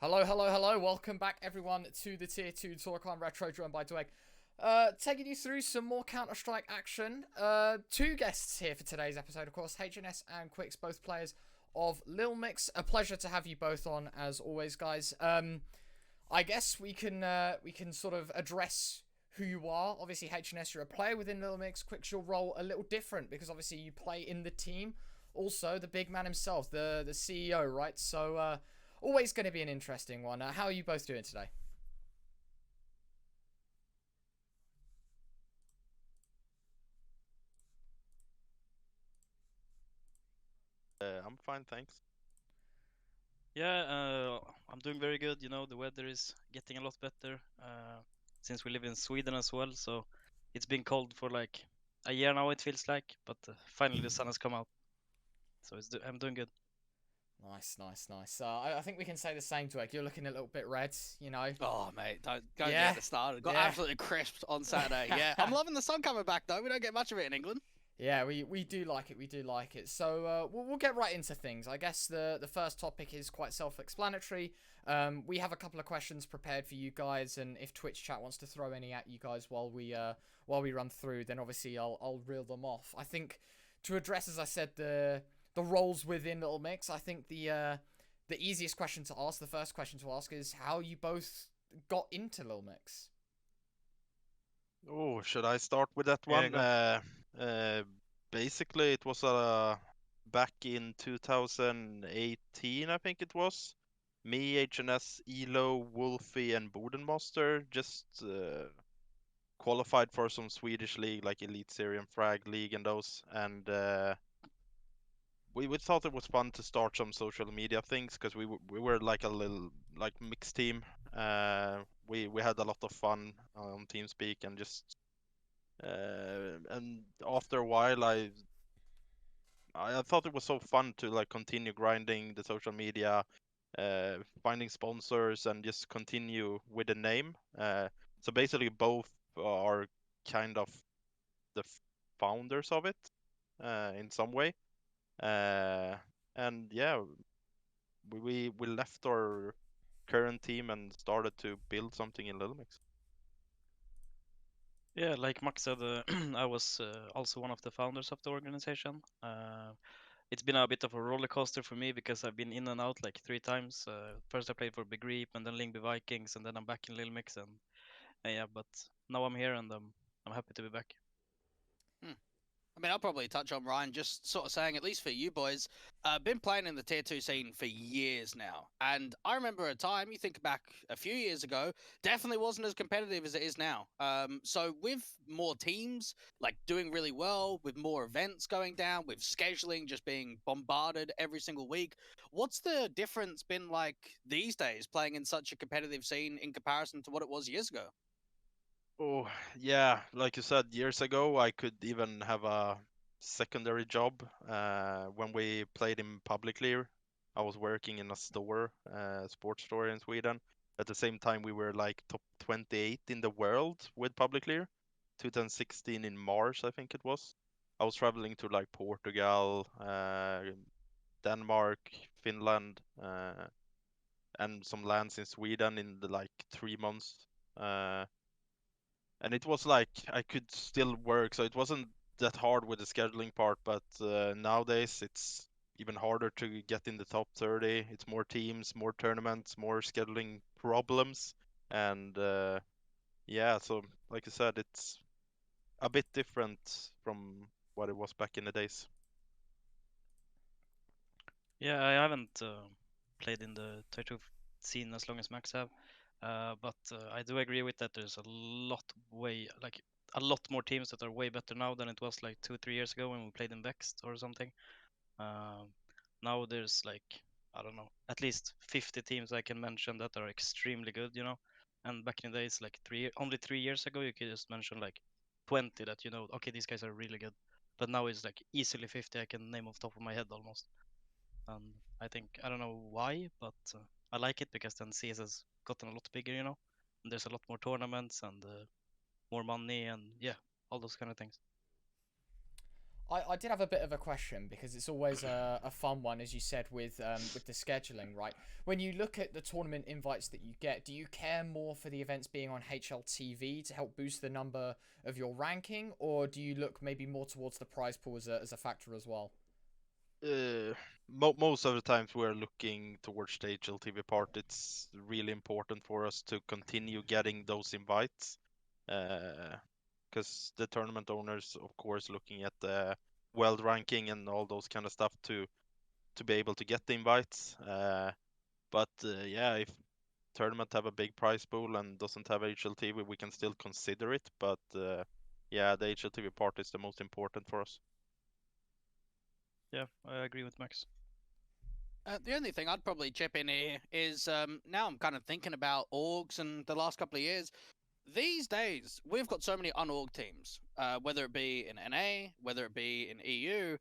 Hello, hello, hello. Welcome back, everyone, to the Tier 2 Tour climb ReTr00 and Dweg. Taking you through some more Counter-Strike action. Two guests here for today's episode, of course, HNS and quix, both players of Lilmix. A pleasure to have you both on, as always, guys. I guess we can sort of address who you are. Obviously, HNS, you're a player within Lilmix. quix, your role a little different because obviously you play in the team. Also, the big man himself, the CEO, right? So, always going to be an interesting one. How are you both doing today? I'm fine, thanks. Yeah, I'm doing very good. You know, the weather is getting a lot better since we live in Sweden as well. So it's been cold for like a year now, it feels like, but finally the sun has come out. So I'm doing good. Nice, nice, nice. I think we can say the same, Dweg. You're looking a little bit red, you know. Oh, mate, don't Yeah, get us started. Got yeah. absolutely crisped on Saturday. Yeah, I'm loving the sun coming back, though. We don't get much of it in England. Yeah, we do like it. We do like it. So we'll get right into things. I guess the first topic is quite self-explanatory. We have a couple of questions prepared for you guys, and if Twitch chat wants to throw any at you guys while we run through, then obviously I'll reel them off. I think to address, as I said, the roles within Little Mix, I think the easiest question to ask, the first question to ask, is how you both got into Little Mix. Oh, should I start with that Yeah, one? go. Basically, it was back in 2018, I think it was. Me, HNS, Elo, Wolfie, and Bodenmaster just qualified for some Swedish league like Elitserien, Fragleague, and those. And we thought it was fun to start some social media things because we were like a little like mixed team. We had a lot of fun on TeamSpeak and just and after a while I thought it was so fun to like continue grinding the social media, finding sponsors and just continue with the name. So basically both are kind of the founders of it in some way. Uh, and yeah, we left our current team and started to build something in Lilmix. Yeah, like Max said, I was also one of the founders of the organization. It's been a bit of a roller coaster for me because I've been in and out like 3 times. First I played for Big Reap and then Lingby Vikings and then I'm back in Lil Mix and yeah, but now I'm here and I'm happy to be back. I mean, I'll probably touch on Ryan, just sort of saying, at least for you boys, been playing in the Tier 2 scene for years now. And I remember a time, you think back a few years ago, definitely wasn't as competitive as it is now. So with more teams, like doing really well, with more events going down, with scheduling just being bombarded every single week, what's the difference been like these days playing in such a competitive scene in comparison to what it was years ago? Oh, yeah, like you said, years ago, I could even have a secondary job. When we played in publicly, I was working in a store, sports store in Sweden. At the same time, we were like top 28 in the world with publicly. 2016 in March, I think it was. I was traveling to like Portugal, Denmark, Finland, and some lands in Sweden in the like 3 months. Uh, and it was like I could still work, so it wasn't that hard with the scheduling part. But nowadays it's even harder to get in the top 30. It's more teams, more tournaments, more scheduling problems, and yeah. So like I said, it's a bit different from what it was back in the days. Yeah, I haven't played in the tier 2 scene as long as Max have, but I do agree with that. There's a lot more teams that are way better now than it was like 2 3 years ago when we played in Vexed or something. Um, Now there's like, I don't know, at least 50 teams I can mention that are extremely good, you know. And back in the days, like only 3 years ago, you could just mention like 20 that you know, okay, these guys are really good. But now it's like easily 50 I can name off the top of my head almost. I think I don't know why, but I like it because then CS has gotten a lot bigger, you know. And there's a lot more tournaments and more money and yeah, all those kind of things. I did have a bit of a question because it's always a fun one, as you said, with the scheduling, right? When you look at the tournament invites that you get, do you care more for the events being on HLTV to help boost the number of your ranking, or do you look maybe more towards the prize pool as a factor as well? Most of the times we're looking towards the HLTV part. It's really important for us to continue getting those invites, because the tournament owners, of course, looking at the world ranking and all those kind of stuff to be able to get the invites. But yeah, if tournament have a big prize pool and doesn't have HLTV, we can still consider it. But yeah, the HLTV part is the most important for us. Yeah, I agree with Max. The only thing I'd probably chip in here is now I'm kind of thinking about orgs and the last couple of years. These days, we've got so many unorg teams, whether it be in NA, whether it be in EU.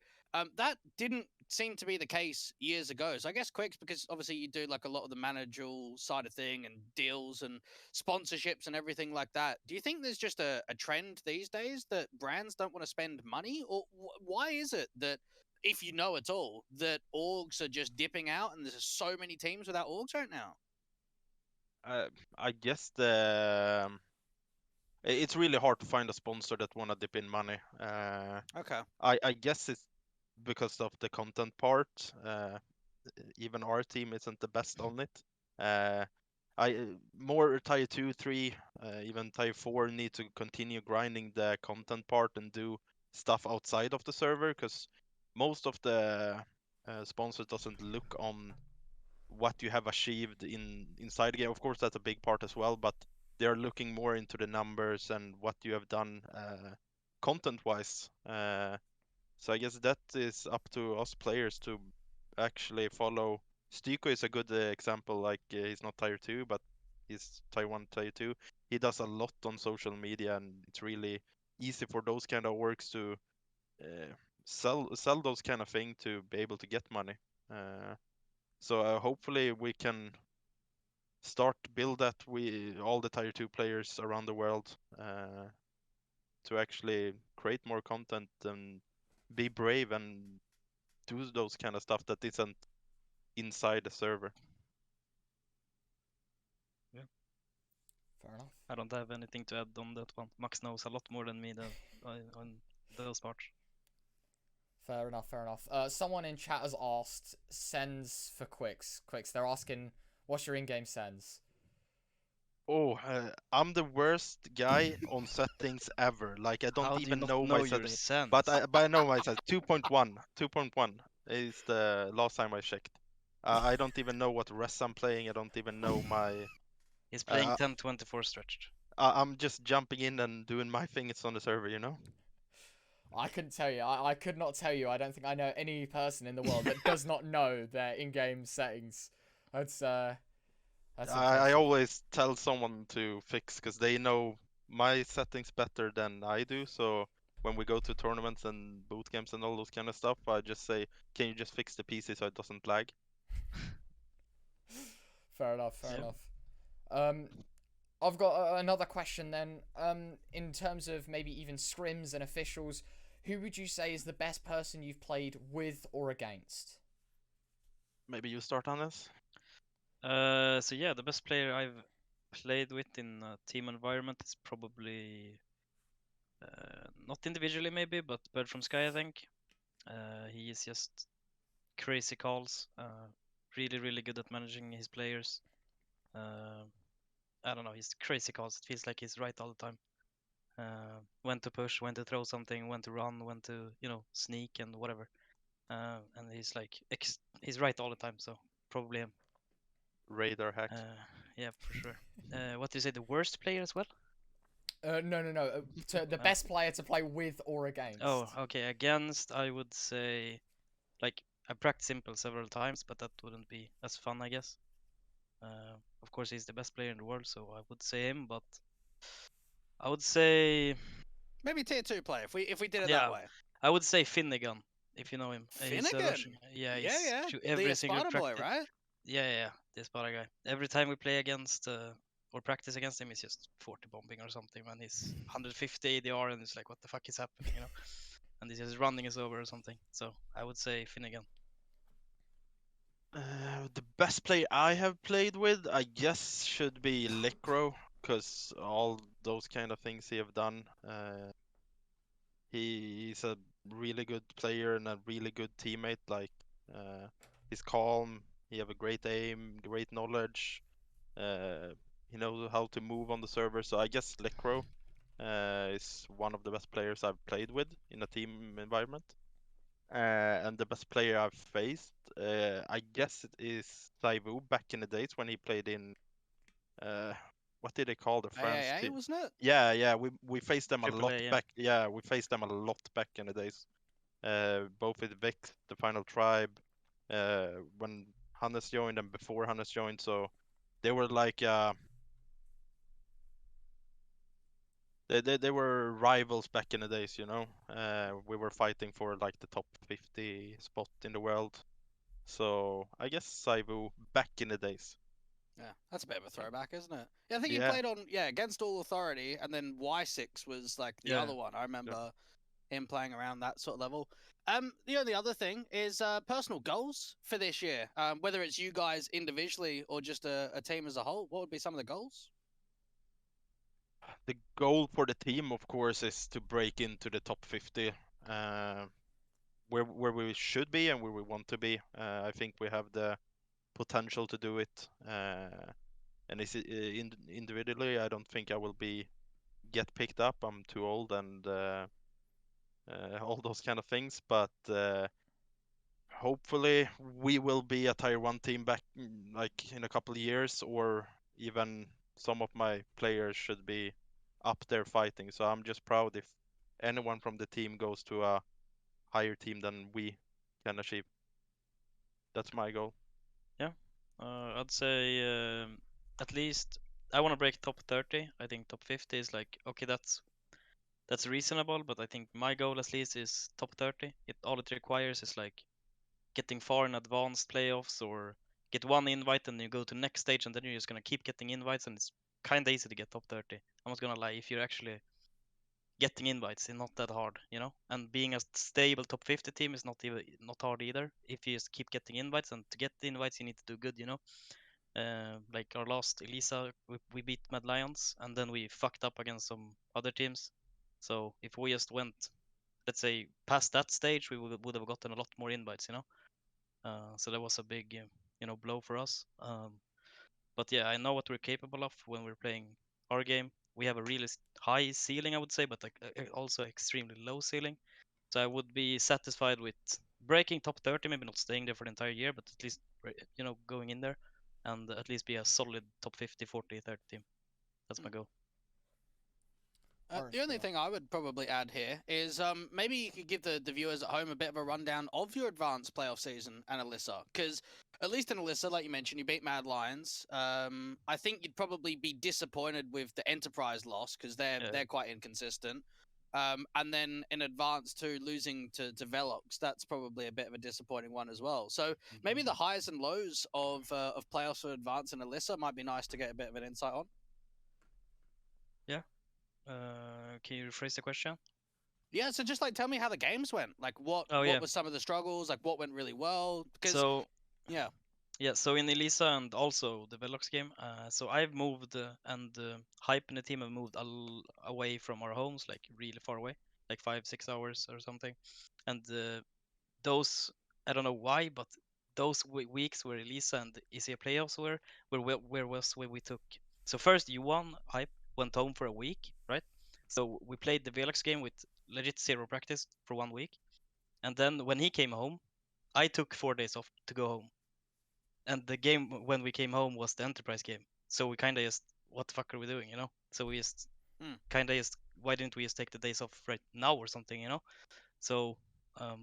That didn't seem to be the case years ago. So I guess quix, because obviously you do like a lot of the managerial side of thing and deals and sponsorships and everything like that. Do you think there's just a trend these days that brands don't want to spend money? Or why is it that, if you know at all, that orgs are just dipping out and there's so many teams without orgs right now? I guess it's really hard to find a sponsor that wanna dip in money. Okay. I guess it's because of the content part. Even our team isn't the best on it. More tier 2, 3, even tier 4 need to continue grinding the content part and do stuff outside of the server, because most of the sponsors doesn't look on what you have achieved inside the game. Of course, that's a big part as well, but they're looking more into the numbers and what you have done content-wise. So I guess that is up to us players to actually follow. Styko is a good example. Like he's not tier 2, but he's tier 1, tier 2. He does a lot on social media, and it's really easy for those kind of works to sell those kind of thing to be able to get money. So hopefully we can start build that all the tier 2 players around the world to actually create more content and be brave and do those kind of stuff that isn't inside the server. Yeah. Fair enough. I don't have anything to add on that one. Max knows a lot more than me on those parts. Fair enough, fair enough. Someone in chat has asked sens for quix. They're asking, what's your in-game sens? Oh, I'm the worst guy on settings ever. Like I don't How do you even not know know my your settings. sense? But I know my settings. 2.1 is the last time I checked. I don't even know what res I'm playing. I don't even know my. He's playing 10-24 stretched. I'm just jumping in and doing my thing. It's on the server, you know. I couldn't tell you. I could not tell you. I don't think I know any person in the world that does not know their in-game settings. That's I impressive. always tell someone to fix because they know my settings better than I do. So when we go to tournaments and boot camps and all those kind of stuff, I just say, "Can you just fix the PC so it doesn't lag?" Fair enough. Fair Yeah. enough. I've got another question then. In terms of maybe even scrims and officials, who would you say is the best person you've played with or against? Maybe you start on this. So yeah, the best player I've played with in a team environment is probably not individually maybe, but Bird from Sky, I think. He is just crazy calls. Really good at managing his players. I don't know, he's crazy calls. It feels like he's right all the time. When to push, when to throw something, when to run, when to sneak and whatever. And he's like he's right all the time. So probably him. Radar hack. Yeah, for sure. What do you say? The worst player as well? No. The best player to play with or against. Oh, okay. Against, I would say, like I practiced simple several times, but that wouldn't be as fun, I guess. Of course, he's the best player in the world, so I would say him. But I would say maybe tier 2 player if we did it Yeah. that way. I would say Finnegan, if you know him. Finnegan? Yeah, Yeah. Every The single Esparta boy, practice. right? Yeah, the Esparta guy. Every time we play against or practice against him, he's just 40 bombing or something, man. He's 150 ADR, and it's like, what the fuck is happening, you know? and he's just running us over or something. So I would say Finnegan. The best player I have played with, I guess, should be Licro, because all those kind of things he have done. He's a really good player and a really good teammate. Like, he's calm. He have a great aim, great knowledge. He knows how to move on the server. So I guess Licro is one of the best players I've played with in a team environment. And the best player I've faced, I guess it is phzy back in the days when he played in, what did they call the France AAA, team? wasn't it? Yeah, we faced them a Triple lot A, yeah. back. Yeah, we faced them a lot back in the days. Both with Vic, the final tribe, when Hannes joined and before Hannes joined. So they were like, they were rivals back in the days, you know. We were fighting for like the top 50 spot in the world. So I guess phzy back in the days. Yeah, that's a bit of a throwback, isn't it? Yeah, I think you Yeah. played on Against All Authority, and then Y6 was like the Yeah. other one. I remember him playing around that sort of level. The only other thing is personal goals for this year. Whether it's you guys individually or just a team as a whole, what would be some of the goals? The goal for the team, of course, is to break into the top 50, where we should be and where we want to be. I think we have the potential to do it. And individually, I don't think I will get picked up. I'm too old and all those kind of things. But hopefully, we will be a tier 1 team back, like in a couple of years, or even some of my players should be up there fighting. So I'm just proud if anyone from the team goes to a higher team than we can achieve. That's my goal. I'd say at least I want to break top 30. I think top 50 is like, okay, that's reasonable, but I think my goal at least is top 30. All it requires is like getting far in advanced playoffs or get one invite and you go to next stage and then you're just gonna keep getting invites and it's kind of easy to get top 30. I'm not gonna lie, if you're actually getting invites, it's not that hard, you know. And being a stable top 50 team is not hard either. If you just keep getting invites, and to get the invites, you need to do good, you know. Like our last Elisa, we beat Mad Lions, and then we fucked up against some other teams. So if we just went, let's say, past that stage, we would have gotten a lot more invites, you know. So that was a big, you know, blow for us. But yeah, I know what we're capable of when we're playing our game. We have a really high ceiling, I would say, but like, also extremely low ceiling. So I would be satisfied with breaking top 30, maybe not staying there for the entire year, but at least, you know, going in there and at least be a solid top 50, 40, 30 team. That's my goal. The only thing I would probably add here is maybe you could give the viewers at home a bit of a rundown of your advanced playoff season and Elisa, because at least in Elisa, like you mentioned, you beat Mad Lions. I think you'd probably be disappointed with the Enterprise loss because they're quite inconsistent. And then in advance too, losing to Velox, that's probably a bit of a disappointing one as well. So maybe the highs and lows of playoffs for advance and Elisa might be nice to get a bit of an insight on. Yeah. Can you rephrase the question? Yeah, so just like tell me how the games went. Like what was some of the struggles? Like what went really well? Because so in Elisa and also the Velox game, so I've moved and Hype and the team have moved away from our homes, like really far away, like 5-6 hours or something. And those, I don't know why, but those weeks where Elisa and ESEA playoffs were, where we took. So first U1 Hype went home for a week, right? So we played the Velox game with legit zero practice for 1 week, and then when he came home, I took 4 days off to go home. And the game when we came home was the Enterprise game. So we kind of just, what the fuck are we doing, you know? So we just kind of just, why didn't we just take the days off right now or something, you know? So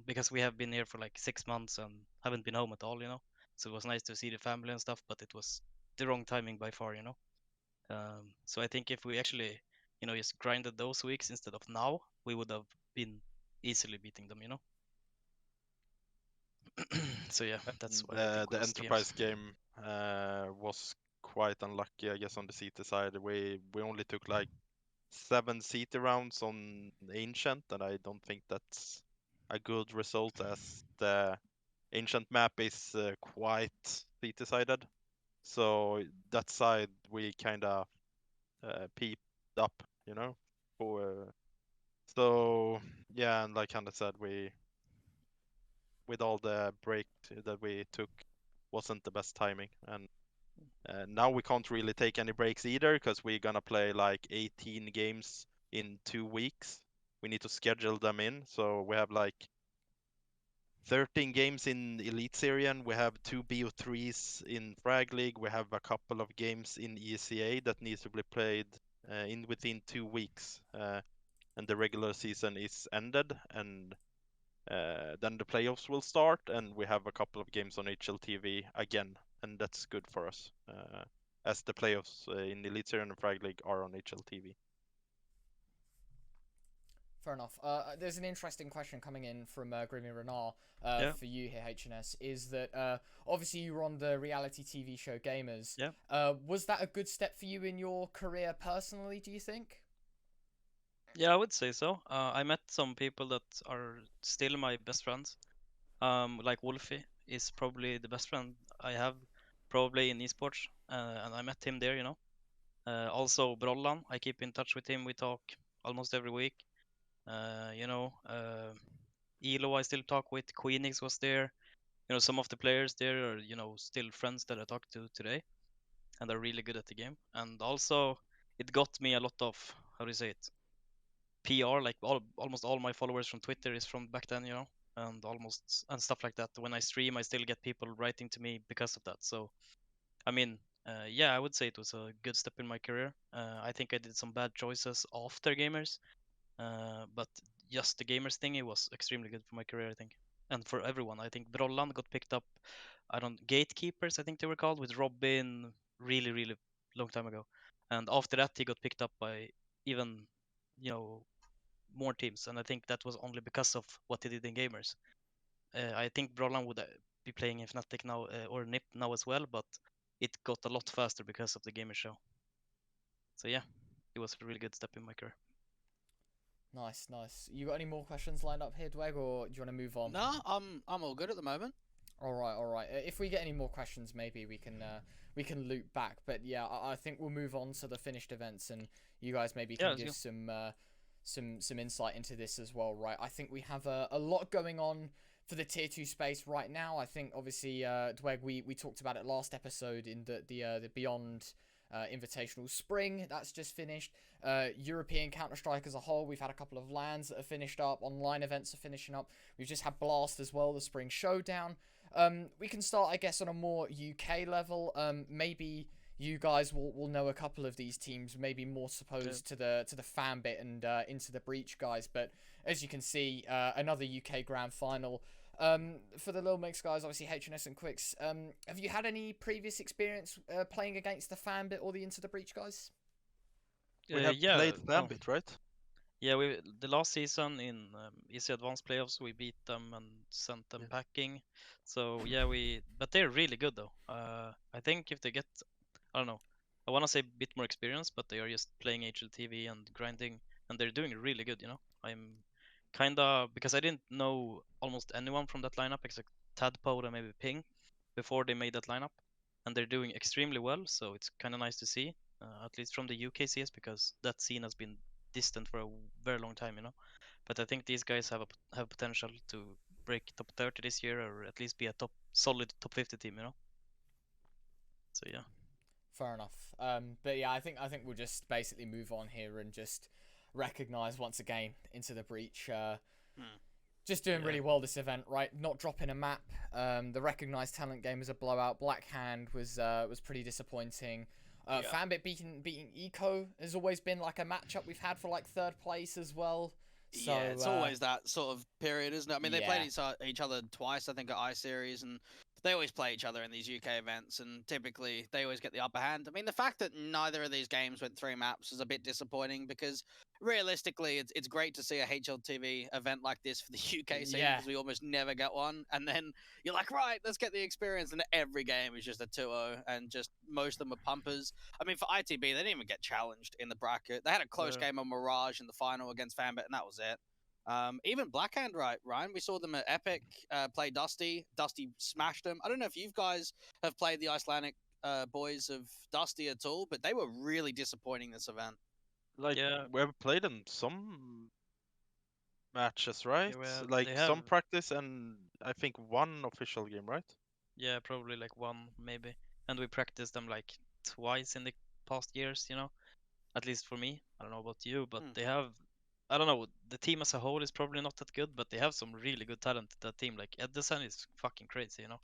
because we have been here for like 6 months and haven't been home at all, you know. So it was nice to see the family and stuff, but it was the wrong timing by far, you know. So I think if we actually, you know, just grinded those weeks instead of now, we would have been easily beating them, you know. So yeah, that's what I think The was Enterprise game was quite unlucky, I guess, on the CT side. We only took like 7 CT rounds on Ancient, and I don't think that's a good result as the Ancient map is quite CT-sided. So that side we kind of peeped up, you know. So yeah, and like Hannah said, we with all the break that we took wasn't the best timing, and now we can't really take any breaks either because we're gonna play like 18 games in 2 weeks. We need to schedule them in, so we have like 13 games in Elitserien. We have 2 BO3s in Fragleague. We have a couple of games in ESEA that needs to be played in within 2 weeks, and the regular season is ended, and then the playoffs will start, and we have a couple of games on HLTV again, and that's good for us, as the playoffs in Elitserien and Fragleague are on HLTV. Fair enough. There's an interesting question coming in from Grimmy Renard for you here, HNS. Is that obviously you were on the reality TV show GAMERZ. Yeah. Was that a good step for you in your career personally, do you think? Yeah, I would say so. I met some people that are still my best friends. Like Wolfie is probably the best friend I have, probably in esports, and I met him there, you know. Also Brollan, I keep in touch with him. We talk almost every week. You know, Elo I still talk with. Queenix was there. You know, some of the players there are, you know, still friends that I talk to today, and are really good at the game. And also, it got me a lot of, how do you say it, PR. Like almost all my followers from Twitter is from back then, you know, and stuff like that. When I stream, I still get people writing to me because of that. So, I mean, yeah, I would say it was a good step in my career. I think I did some bad choices after GAMERZ, but just the GAMERZ thing, it was extremely good for my career, I think, and for everyone. I think Brollan got picked up. I don't Gatekeepers, I think they were called, with Robin, really long time ago, and after that he got picked up by even, you know, more teams, and I think that was only because of what he did in GAMERZ. I think Brollan would be playing in Fnatic now, or NIP now as well, but it got a lot faster because of the GAMERZ show. So yeah, it was a really good step in my career. Nice. You got any more questions lined up here, Dweg, or do you want to move on? No, I'm all good at the moment. All right. If we get any more questions, maybe we can loop back. But yeah, I think we'll move on to the finished events, and you guys maybe can give some insight into this as well, right? I think we have a lot going on for the tier 2 space right now. I think obviously Dweg, we talked about it last episode in the Beyond Invitational Spring that's just finished. European Counter-Strike as a whole, we've had a couple of LANs that are finished up, online events are finishing up. We've just had Blast as well, the Spring Showdown. We can start, I guess, on a more UK level. Maybe you guys will know a couple of these teams, maybe more supposed to the fan bit and Into the Breach guys. But as you can see, another UK Grand Final. For the Lilmix guys, obviously HNS and quix. Have you had any previous experience playing against the fan bit or the Into the Breach guys? We have played Gambit, right? Yeah, the last season in ESEA Advanced playoffs, we beat them and sent them packing. So yeah, but they're really good though. I think if they get, I don't know, I want to say a bit more experience, but they are just playing HLTV and grinding, and they're doing really good, you know. I'm kinda, because I didn't know almost anyone from that lineup except Tadpole and maybe Ping before they made that lineup, and they're doing extremely well. So it's kind of nice to see, at least from the UK CS, because that scene has been distant for a very long time, you know. But I think these guys have potential to break top 30 this year, or at least be a solid top 50 team, you know. So yeah. Fair enough. But yeah, I think we'll just basically move on here and just recognize once again Into the Breach. Just doing really well this event, right? Not dropping a map. The recognized talent game was a blowout. Black Hand was pretty disappointing. Fanbit beating Eco has always been like a matchup we've had for like 3rd place as well. So, yeah, it's always that sort of period, isn't it? I mean, they played each other twice, I think, at I-Series, and they always play each other in these UK events, and typically they always get the upper hand. I mean, the fact that neither of these games went 3 maps is a bit disappointing because realistically, it's great to see a HLTV event like this for the UK scene Yeah. because we almost never get one. And then you're like, right, let's get the experience, and every game is just a 2-0, and just most of them are pumpers. I mean, for ITB, they didn't even get challenged in the bracket. They had a close game on Mirage in the final against Fanbet, and that was it. Even Blackhand, right, Ryan? We saw them at Epic play Dusty. Dusty smashed them. I don't know if you guys have played the Icelandic boys of Dusty at all, but they were really disappointing this event. Like, Yeah. we have played them some matches, right? well, Like they some have- practice and I think one official game, right? Yeah, probably like one maybe. And we practiced them like twice in the past years, you know. At least for me. I don't know about you, but they have. I don't know. The team as a whole is probably not that good, but they have some really good talent. That team, like Edison, is fucking crazy, you know.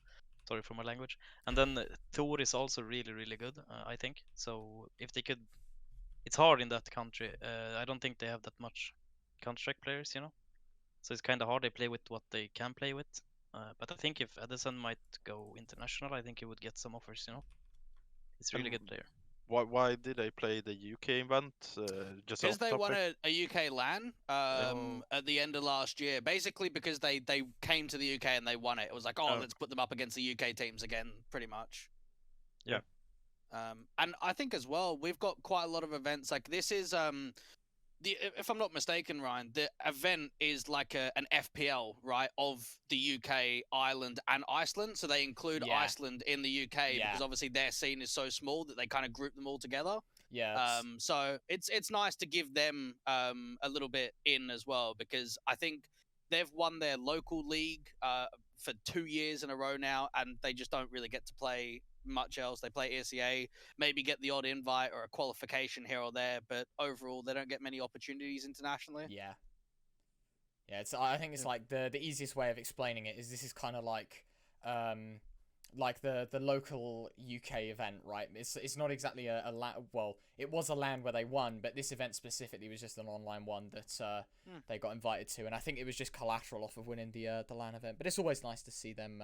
Sorry for my language. And then Thor is also really, really good. I think. So if they could, it's hard in that country. I don't think they have that much Counter-Strike players, you know. So it's kind of hard. They play with what they can play with. But I think if Edison might go international, I think he would get some offers, you know. He's a really good player. Why did they play the UK event? Just Because off they won topic? a UK LAN at the end of last year. Basically because they came to the UK and they won it. It was like, oh, let's put them up against the UK teams again, pretty much. Yeah. And I think as well, we've got quite a lot of events. Like this is if I'm not mistaken, Ryan, the event is like an FPL, right, of the UK, Ireland, and Iceland. So they include Iceland in the UK because obviously their scene is so small that they kind of group them all together. Yeah. So it's nice to give them a little bit in as well because I think they've won their local league for 2 years in a row now, and they just don't really get to play much else. They play ESEA, maybe get the odd invite or a qualification here or there, but overall they don't get many opportunities internationally. Yeah. I think it's like the easiest way of explaining it is this is kind of like the local UK event, right? It's not exactly a well, it was a LAN where they won, but this event specifically was just an online one that they got invited to, and I think it was just collateral off of winning the LAN event. But it's always nice to see them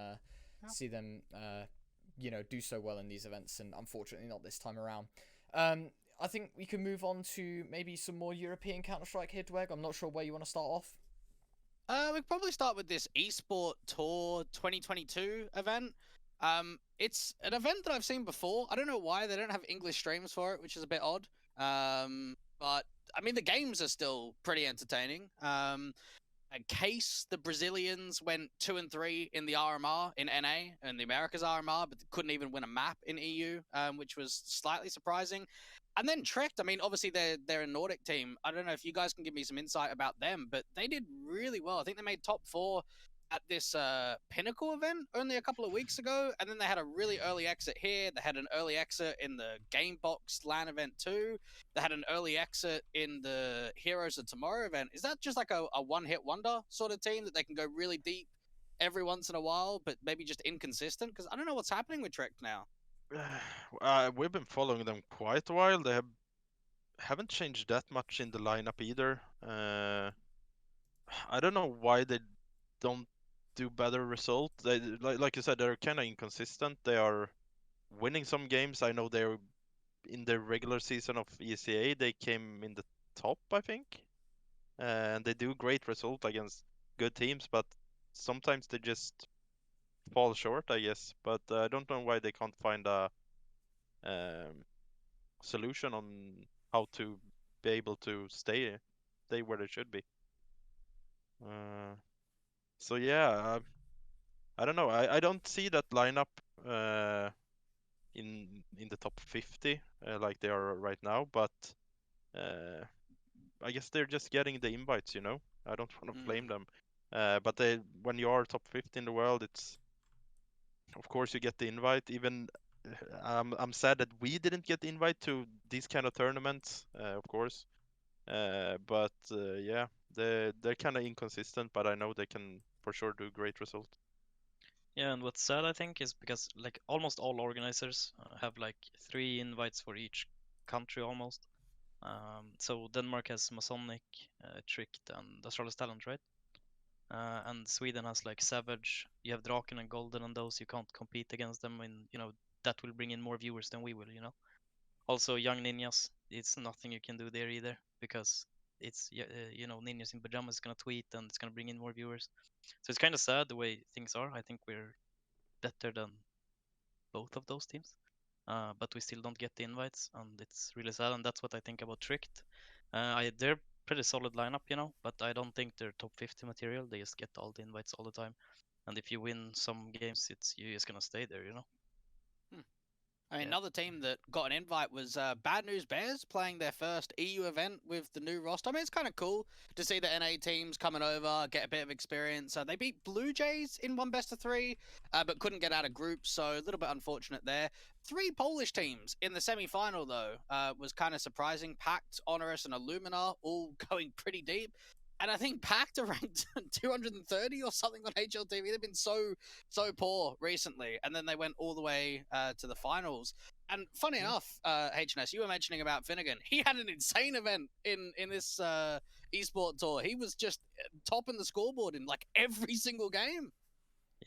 you know, do so well in these events, and unfortunately not this time around. I think we can move on to maybe some more European Counter-Strike here, Dweg. I'm not sure where you want to start off. We could probably start with this Esport Tour 2022 event. It's an event that I've seen before. I don't know why they don't have English streams for it, which is a bit odd. But I mean, the games are still pretty entertaining. Case, the Brazilians went 2 and 3 in the RMR in NA and the Americas RMR, but couldn't even win a map in EU, which was slightly surprising. And then Trekt, I mean, obviously they're a Nordic team. I don't know if you guys can give me some insight about them, but they did really well. I think they made top 4 at this Pinnacle event only a couple of weeks ago, and then they had a really early exit here. They had an early exit in the Gamebox LAN event too. They had an early exit in the Heroes of Tomorrow event. Is that just like a one-hit wonder sort of team that they can go really deep every once in a while, but maybe just inconsistent? Because I don't know what's happening with Trek now. We've been following them quite a while. They haven't changed that much in the lineup either. I don't know why they don't do better result. They like you said, they're kind of inconsistent. They are winning some games. I know they're in the regular season of ESEA. They came in the top, I think, and they do great result against good teams. But sometimes they just fall short, I guess. But I don't know why they can't find a solution on how to be able to stay where they should be. So yeah, I don't know. I don't see that lineup in the top 50 like they are right now, but I guess they're just getting the invites, you know. I don't want to blame them. But when you are top 50 in the world, it's of course you get the invite. Even I'm sad that we didn't get the invite to these kind of tournaments, of course. But yeah, they're kind of inconsistent, but I know they can for sure do great result. Yeah, and what's sad, I think, is because like almost all organizers have like 3 invites for each country almost. So Denmark has Masonic, Tricked, and Astralis Talent, right? and Sweden has like Savage, you have Draken and Golden, and those you can't compete against them, and that will bring in more viewers than we will. Also, Young Ninjas, it's nothing you can do there either, because it's Ninjas in pajamas is gonna tweet and it's gonna bring in more viewers. So it's kind of sad the way things are. I think we're better than both of those teams, but we still don't get the invites, and it's really sad. And that's what I think about Tricked. They're pretty solid lineup, but I don't think they're top 50 material. They just get all the invites all the time, and if you win some games, you're just gonna stay there. I mean, Yeah. another team that got an invite was Bad News Bears playing their first EU event with the new roster. I mean, it's kind of cool to see the NA teams coming over, get a bit of experience. They beat Blue Jays in one best of 3, but couldn't get out of groups, so a little bit unfortunate there. 3 Polish teams in the semi-final, though, was kind of surprising. Pact, Honorous, and Illumina all going pretty deep. And I think Pact are ranked 230 or something on HLTV. They've been so poor recently, and then they went all the way to the finals. And funny enough, HNS, you were mentioning about Finnegan. He had an insane event in this Esport Tour. He was just topping the scoreboard in like every single game.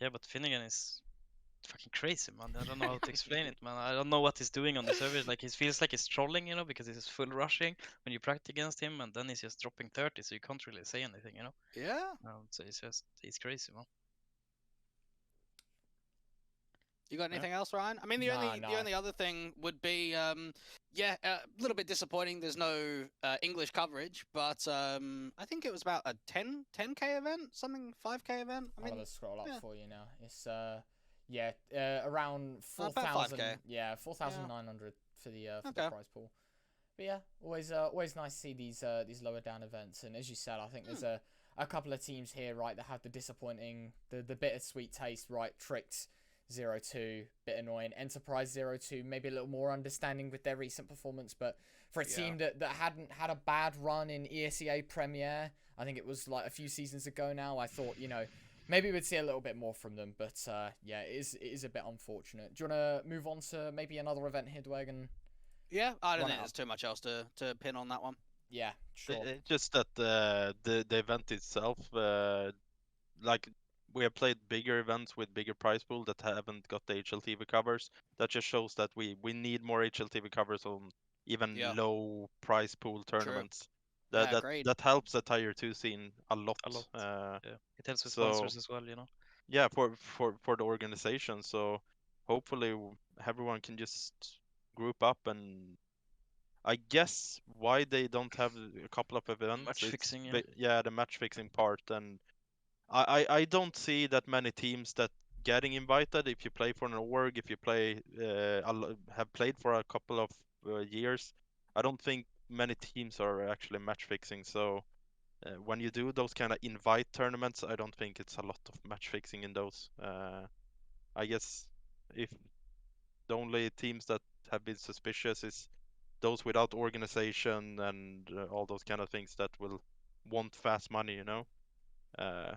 Yeah, but Finnegan is fucking crazy, man. I don't know how to explain it, man. I don't know what he's doing on the server. Like, he feels like he's trolling, because he's full rushing when you practice against him, and then he's just dropping 30, so you can't really say anything, Yeah. So he's crazy, man. You got anything else, Ryan? I mean, the only other thing would be, a little bit disappointing. There's no English coverage, but I think it was about a 10K event, something 5K event. I mean, I'll scroll up yeah. for you now. It's around 4,000. About 5K. Yeah, 4,900 for the Okay. prize pool. But yeah, always nice to see these lower down events. And as you said, I think there's a couple of teams here, right, that have the disappointing, the bittersweet taste, right? Tricked 0-2, bit annoying. Enterprise 0-2, maybe a little more understanding with their recent performance, but for a team that hadn't had a bad run in ESEA Premier, I think it was like a few seasons ago now, I thought, maybe we'd see a little bit more from them, but yeah, it is a bit unfortunate. Do you want to move on to maybe another event here, Dweg? And Yeah, I don't run think it there's too much else to pin on that one. yeah, sure. It's just that the event itself, like we have played bigger events with bigger prize pool that haven't got the HLTV covers. That just shows that we need more HLTV covers on even low prize pool tournaments. That helps the tier 2 scene a lot. Yeah, it helps with sponsors as well, Yeah, for the organization. So hopefully everyone can just group up, and I guess why they don't have a couple of events. Match fixing, the match fixing part, and I don't see that many teams that getting invited. If you play for an org, if you play have played for a couple of years, I don't think many teams are actually match fixing. So when you do those kind of invite tournaments, I don't think it's a lot of match fixing in those. I guess if the only teams that have been suspicious is those without organization and all those kind of things that will want fast money,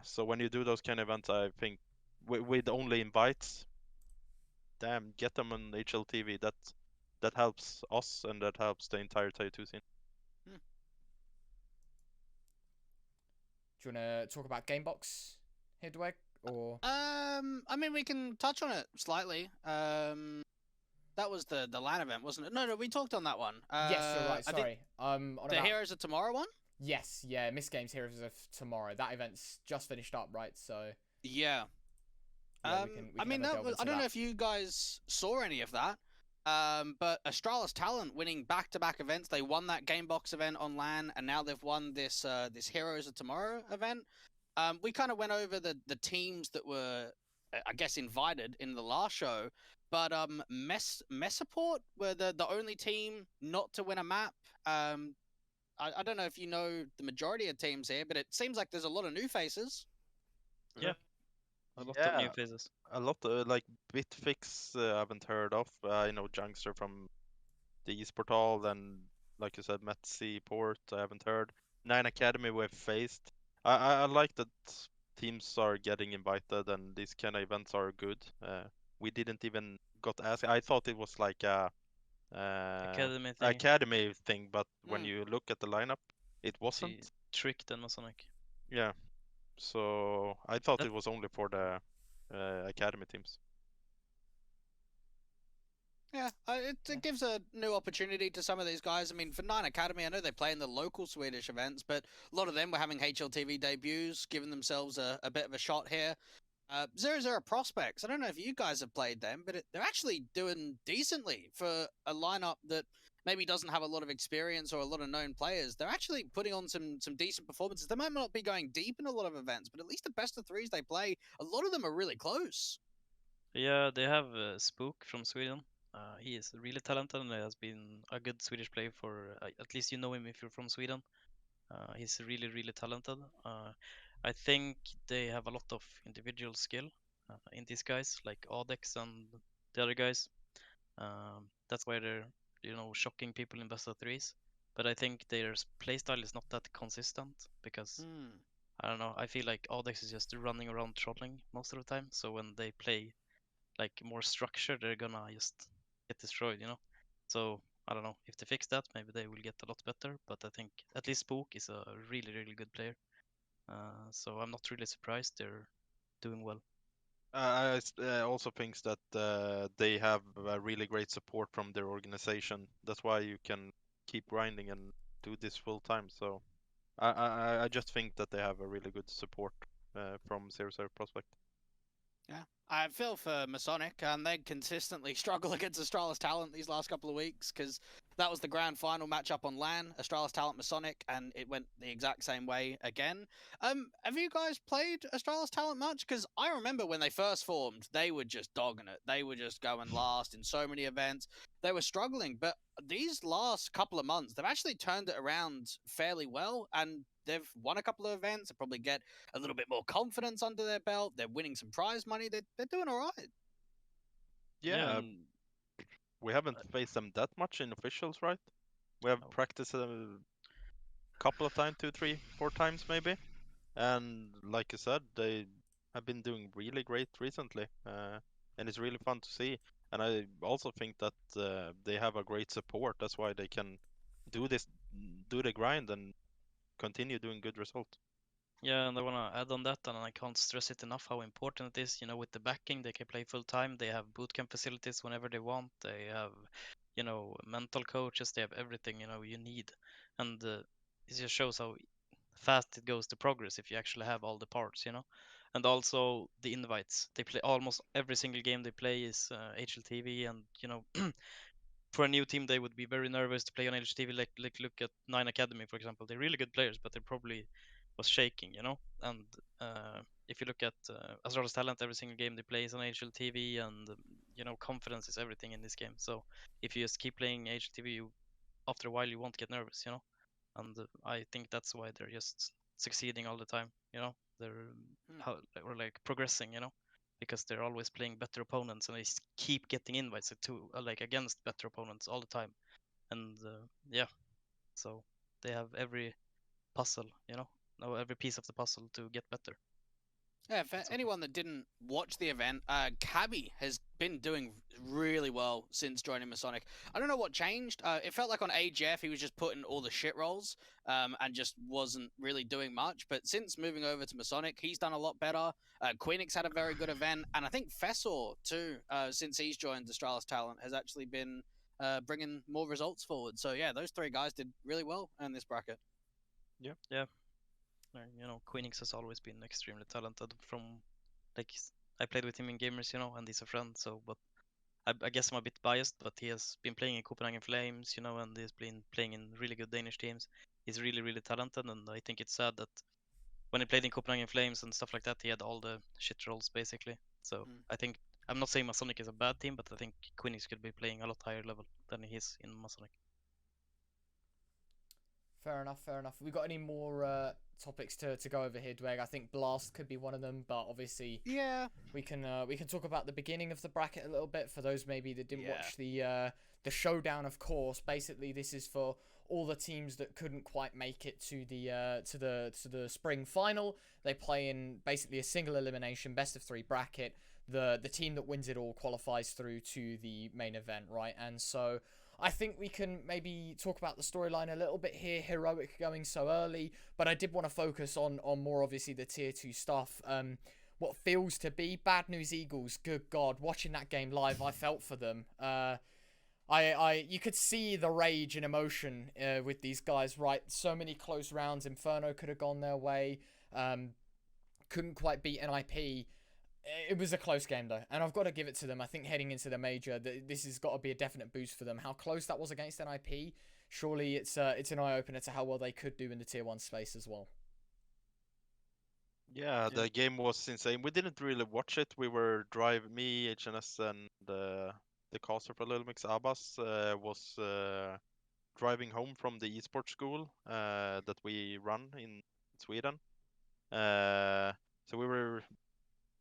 So when you do those kind of events, I think with only invites, damn, get them on HLTV. That helps us, and that helps the entire tier 2 scene. Do you want to talk about Gamebox here, Dweg? Or I mean, we can touch on it slightly. That was the LAN event, wasn't it? No, we talked on that one. yes, you're right. Sorry. The Heroes of Tomorrow one. Yes, yeah, MistGames Heroes of Tomorrow. That event's just finished up, right? So yeah. yeah, I mean, I don't know if you guys saw any of that. But Astralis Talent winning back-to-back events. They won that Gamebox event on LAN, and now they've won this Heroes of Tomorrow event. We kind of went over the teams that were, I guess, invited in the last show. But Messaport were the only team not to win a map. I don't know if you know the majority of teams here, but it seems like there's a lot of new faces. Yeah, a lot of new faces. A lot like Bitfix, I haven't heard of. I know Jungster from the Esport Tour, and like you said, Messaport, I haven't heard. 9 Academy we've faced. I like that teams are getting invited, and these kind of events are good. We didn't even got asked. I thought it was like a academy thing, but when you look at the lineup, it wasn't. Tricked and Masonic. Yeah, So I thought That- it was only for the academy teams. Yeah, it gives a new opportunity to some of these guys. I mean, for Nine Academy, I know they play in the local Swedish events, but a lot of them were having HLTV debuts, giving themselves a bit of a shot here. 0-0 Prospects, I don't know if you guys have played them, but they're actually doing decently for a lineup that maybe doesn't have a lot of experience or a lot of known players. They're actually putting on some decent performances. They might not be going deep in a lot of events, but at least the best of threes they play, a lot of them are really close. Yeah, they have Spook from Sweden. He is really talented and has been a good Swedish player for, at least you know him if you're from Sweden. He's really, really talented. I think they have a lot of individual skill in these guys, like Adex and the other guys. That's why they're, shocking people in best of threes. But I think their playstyle is not that consistent because I don't know. I feel like Adex is just running around trolling most of the time. So when they play like more structured, they're gonna just get destroyed, So I don't know if they fix that, maybe they will get a lot better. But I think at least Spook is a really, really good player. So I'm not really surprised they're doing well. I also think that they have a really great support from their organization. That's why you can keep grinding and do this full time. So I just think that they have a really good support from 0-0 Prospect. Yeah, I feel for Masonic, and they consistently struggle against Astralis Talent these last couple of weeks because that was the grand final matchup on LAN, Astralis Talent Masonic, and it went the exact same way again. Have you guys played Astralis Talent much? Because I remember when they first formed, they were just dogging it. They were just going last in so many events. They were struggling, but these last couple of months, they've actually turned it around fairly well, and they've won a couple of events. They probably get a little bit more confidence under their belt. They're winning some prize money. They're doing all right. Yeah, and we haven't faced them that much in officials, right? We have No. practiced a couple of times, 2, 3, 4 times maybe. And like you said, they have been doing really great recently, and it's really fun to see. And I also think that they have a great support. That's why they can do the grind, and continue doing good results. Yeah, and I want to add on that, and I can't stress it enough how important it is. With the backing, they can play full time. They have bootcamp facilities whenever they want. They have, mental coaches. They have everything, you need. And it just shows how fast it goes to progress if you actually have all the parts, And also the invites. They play almost every single game they play is HLTV, and, for a new team, they would be very nervous to play on HLTV. Like look at Nine Academy, for example. They're really good players, but they probably was shaking, And if you look at Astralis Talent, every single game they play is on HLTV, and confidence is everything in this game. So if you just keep playing HLTV, after a while you won't get nervous, And I think that's why they're just succeeding all the time, They're or like progressing, because they're always playing better opponents, and they keep getting invites to like against better opponents all the time. And yeah, so they have every puzzle, every piece of the puzzle to get better. Yeah, for anyone that didn't watch the event, Cabby has been doing really well since joining Masonic. I don't know what changed. It felt like on AGF he was just putting all the shit rolls and just wasn't really doing much. But since moving over to Masonic, he's done a lot better. quix had a very good event. And I think Fessor, too, since he's joined Astralis Talent, has actually been bringing more results forward. So, yeah, those three guys did really well in this bracket. Yeah. quix has always been extremely talented. I played with him in GAMERZ, and he's a friend. So, but I guess I'm a bit biased, but he has been playing in Copenhagen Flames, and he's been playing in really good Danish teams. He's really, really talented, and I think it's sad that when he played in Copenhagen Flames and stuff like that, he had all the shit roles basically. So I think I'm not saying Masonic is a bad team, but I think quix could be playing a lot higher level than he is in Masonic. Fair enough, fair enough. We got any more topics to go over here, Dweg? I think Blast could be one of them, but obviously we can talk about the beginning of the bracket a little bit for those maybe that didn't watch the showdown. Of course, basically this is for all the teams that couldn't quite make it to the spring final. They play in basically a single elimination best of 3 bracket. The team that wins it all qualifies through to the main event, right? And so I think we can maybe talk about the storyline a little bit here. Heroic going so early, but I did want to focus on more obviously the tier 2 stuff. What feels to be Bad News Eagles. Good God, watching that game live, I felt for them. You could see the rage and emotion with these guys, right? So many close rounds. Inferno could have gone their way. Couldn't quite beat NIP. It was a close game though, and I've got to give it to them. I think heading into the major, this has got to be a definite boost for them. How close that was against NIP, surely it's an eye opener to how well they could do in the tier 1 space as well. Yeah, the game was insane. We didn't really watch it. We were me, HNS, and the caster for Lilmix, Abbas, was driving home from the esports school that we run in Sweden. So we were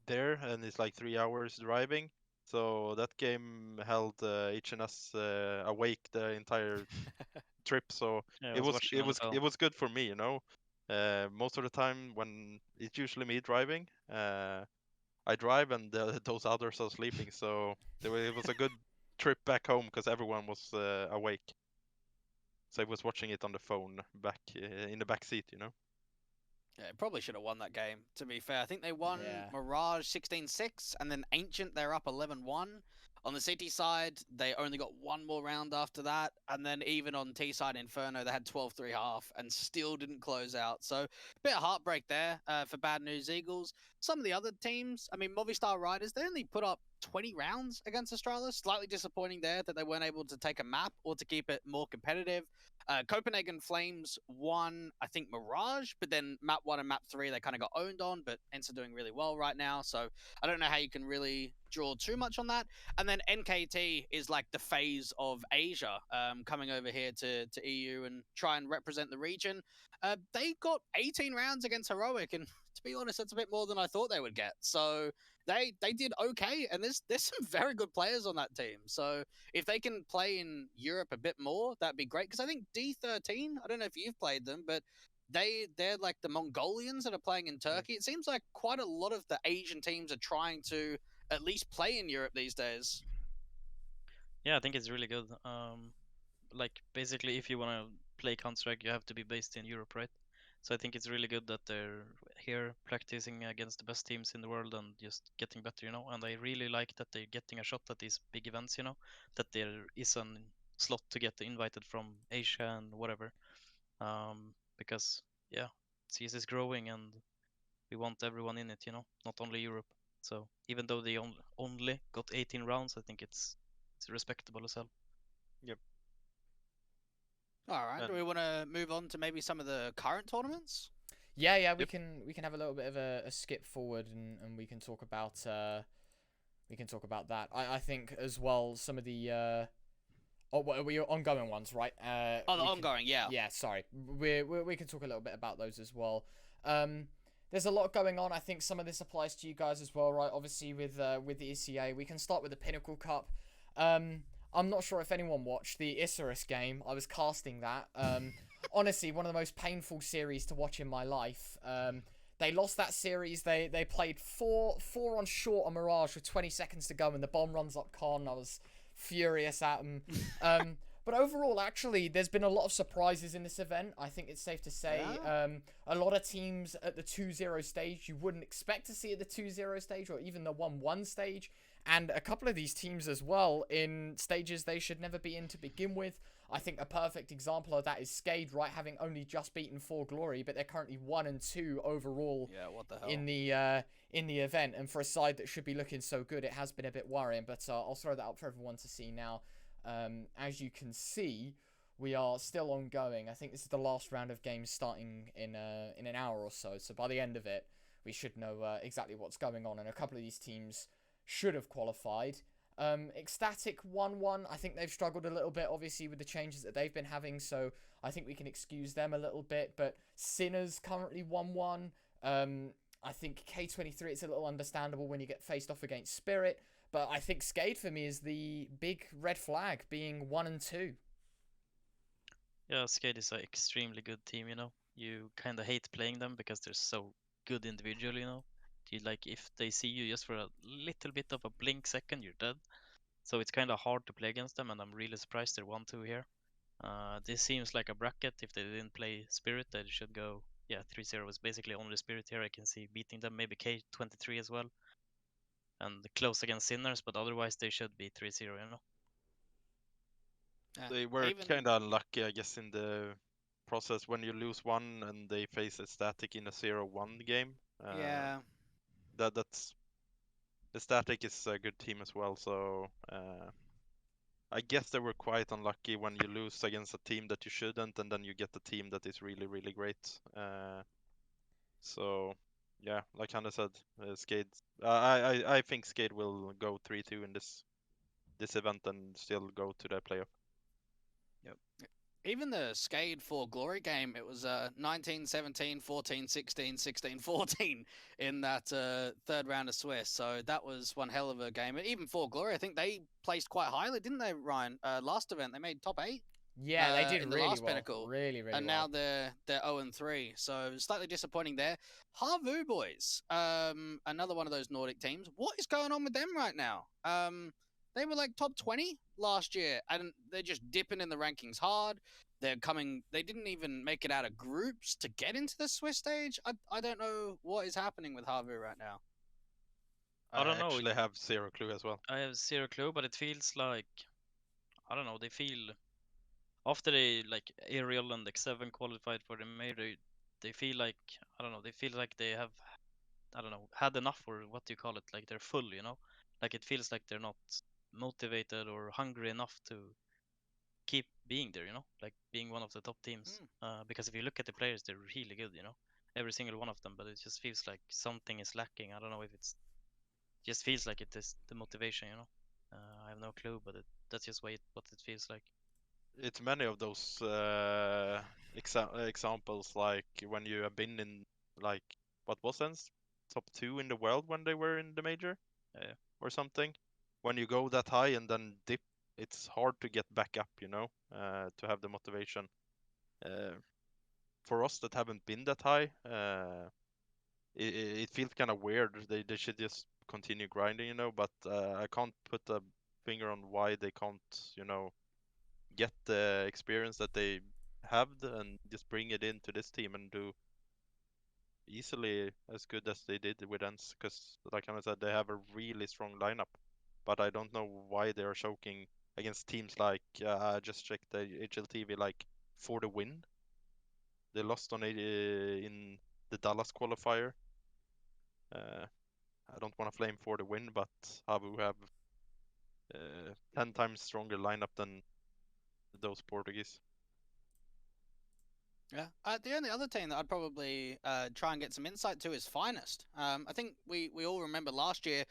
there, and it's like 3 hours driving. So that game held HNS awake the entire trip. So Yeah, it was watching on the phone. it was good for me, you know. Most of the time when it's usually me driving, I drive and those others are sleeping. So it was a good trip back home because everyone was awake. So I was watching it on the phone back in the back seat, you know. Yeah, probably should have won that game, to be fair. I think they won Yeah. Mirage 16-6, and then Ancient, they're up 11-1. On the City side, they only got one more round after that, and then even on T side, Inferno, they had 12-3 half and still didn't close out. So a bit of heartbreak there for Bad News Eagles. Some of the other teams, I mean, Movistar Riders, they only put up 20 rounds against Astralis. Slightly disappointing there that they weren't able to take a map or to keep it more competitive. Copenhagen Flames won, I think, Mirage, but then map 1 and map 3 they kind of got owned on, but Ents are doing really well right now, so I don't know how you can really draw too much on that. And then NKT is like the phase of Asia, coming over here to EU and try and represent the region. They got 18 rounds against Heroic, and to be honest, that's a bit more than I thought they would get. So they did okay, and there's some very good players on that team. So if they can play in Europe a bit more, that'd be great. Because I think D13, I don't know if you've played them, but they're like the Mongolians that are playing in Turkey. It seems like quite a lot of the Asian teams are trying to at least play in Europe these days. Yeah, I think it's really good. Like basically, if you want to play Counter-Strike, you have to be based in Europe, right? So I think it's really good that they're here practicing against the best teams in the world and just getting better, you know. And I really like that they're getting a shot at these big events, you know. That there is a slot to get invited from Asia and whatever. Because yeah, CS is growing and we want everyone in it, you know, not only Europe. So even though they only got 18 rounds, I think it's respectable as hell. Yep. All right. And Do we want to move on to maybe some of the current tournaments? Yeah, we Yep. can have a little bit of a skip forward and we can talk about that. I think as well some of the we ongoing ones, right? The ongoing, yeah. Yeah, sorry. We can talk a little bit about those as well. There's a lot going on. I think some of this applies to you guys as well, right? Obviously with the ESEA, we can start with the Pinnacle Cup. I'm not sure if anyone watched the Isurus game. I was casting that. Honestly, one of the most painful series to watch in my life. They lost that series. They played four on short on Mirage with 20 seconds to go, and the bomb runs up Con. I was furious at them. But overall, actually, there's been a lot of surprises in this event. I think it's safe to say. Yeah. A lot of teams at the 2-0 stage you wouldn't expect to see at the 2-0 stage or even the 1-1 stage. And a couple of these teams as well in stages they should never be in to begin with. I think a perfect example of that is Skade, right, having only just beaten 4Glory, but they're currently 1-2 overall Yeah, what the hell? in the event. And for a side that should be looking so good, it has been a bit worrying. But I'll throw that up for everyone to see now. As you can see, we are still ongoing. I think this is the last round of games starting in an hour or so. So by the end of it, we should know exactly what's going on. And a couple of these teams should have qualified. Ecstatic 1-1. I think they've struggled a little bit, obviously, with the changes that they've been having. So I think we can excuse them a little bit. But Sinners currently 1-1. I think K23, it's a little understandable when you get faced off against Spirit. But I think Skade for me is the big red flag, being 1-2. Yeah, Skade is an extremely good team, you know. You kind of hate playing them because they're so good individually, you know. You like if they see you just for a little bit of a blink second, you're dead. So it's kind of hard to play against them, and I'm really surprised they're 1-2 here. This seems like a bracket. If they didn't play Spirit, they should go, 3-0 is basically only Spirit here. I can see beating them, maybe K23 as well, and close against Sinners, but otherwise they should be 3-0, you know. Yeah. They were Even- kind of unlucky, I guess, in the process when you lose one and they face a static in a 0-1 game. Yeah. That's the static is a good team as well, so I guess they were quite unlucky when you lose against a team that you shouldn't, and then you get a team that is really, really great. So yeah, like Hannah said, Skade. I think Skade will go 3-2 in this event and still go to the playoff. Even the Skade 4 Glory game, it was 19-17, 14-16, 16-14 in that third round of Swiss. So that was one hell of a game. And even 4 Glory, I think they placed quite highly, didn't they, Ryan? Last event, they made top 8. Yeah, they did in the really last well. Pinnacle. Really, really And well. now they're 0-3. So slightly disappointing there. Harvu boys, another one of those Nordic teams. What is going on with them right now? They were like top 20 last year, and they're just dipping in the rankings hard. They didn't even make it out of groups to get into the Swiss stage. I don't know what is happening with Harvu right now. I don't know. Actually have zero clue as well. I have zero clue, but it feels like, I don't know, they feel, after they, like, Aerial and X7 qualified for the major, they feel like, I don't know, they feel like they have, I don't know, had enough, or what do you call it, like they're full, you know? Like it feels like they're not motivated or hungry enough to keep being there, you know, like being one of the top teams. Because if you look at the players, they're really good, you know, every single one of them. But it just feels like something is lacking. I don't know if it just feels like it is the motivation, you know. I have no clue, but that's just what it feels like. It's many of those examples, like when you have been in, like, what was sens? Top 2 in the world when they were in the major, or something. When you go that high and then dip, it's hard to get back up, you know, to have the motivation. For us that haven't been that high, it feels kind of weird. They should just continue grinding, you know, but I can't put a finger on why they can't, you know, get the experience that they have and just bring it into this team and do easily as good as they did with ENS, because like I said, they have a really strong lineup, but I don't know why they are choking against teams like I just checked the HLTV, like, for the win. They lost on in the Dallas qualifier. I don't want to flame for the win, but Havu have 10 times stronger lineup than those Portuguese. Yeah. The only other team that I'd probably try and get some insight to is Finest. I think we all remember last year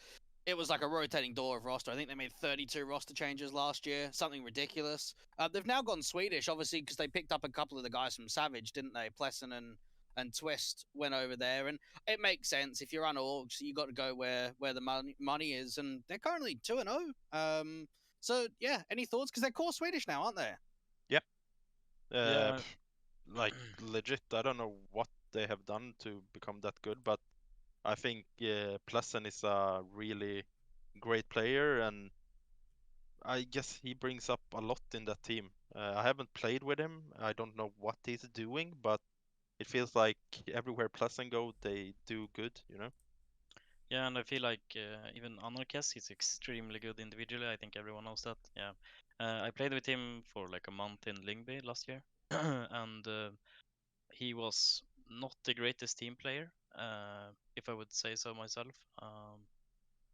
it was like a rotating door of roster. I think they made 32 roster changes last year, something ridiculous. They've now gone Swedish, obviously, because they picked up a couple of the guys from Savage, didn't they? Plessen and Twist went over there, and it makes sense. If you're unorgs, you got to go where the money is, and they're currently 2-0. So yeah, any thoughts? Because they're core Swedish now, aren't they? Yep. Yeah. Like, legit, I don't know what they have done to become that good, but I think Plessen is a really great player, and I guess he brings up a lot in that team. I haven't played with him. I don't know what he's doing, but it feels like everywhere Plessen go, they do good, you know? Yeah, and I feel like even Anarchist, he's extremely good individually. I think everyone knows that. Yeah. I played with him for like a month in Lyngby last year, and he was not the greatest team player, if I would say so myself.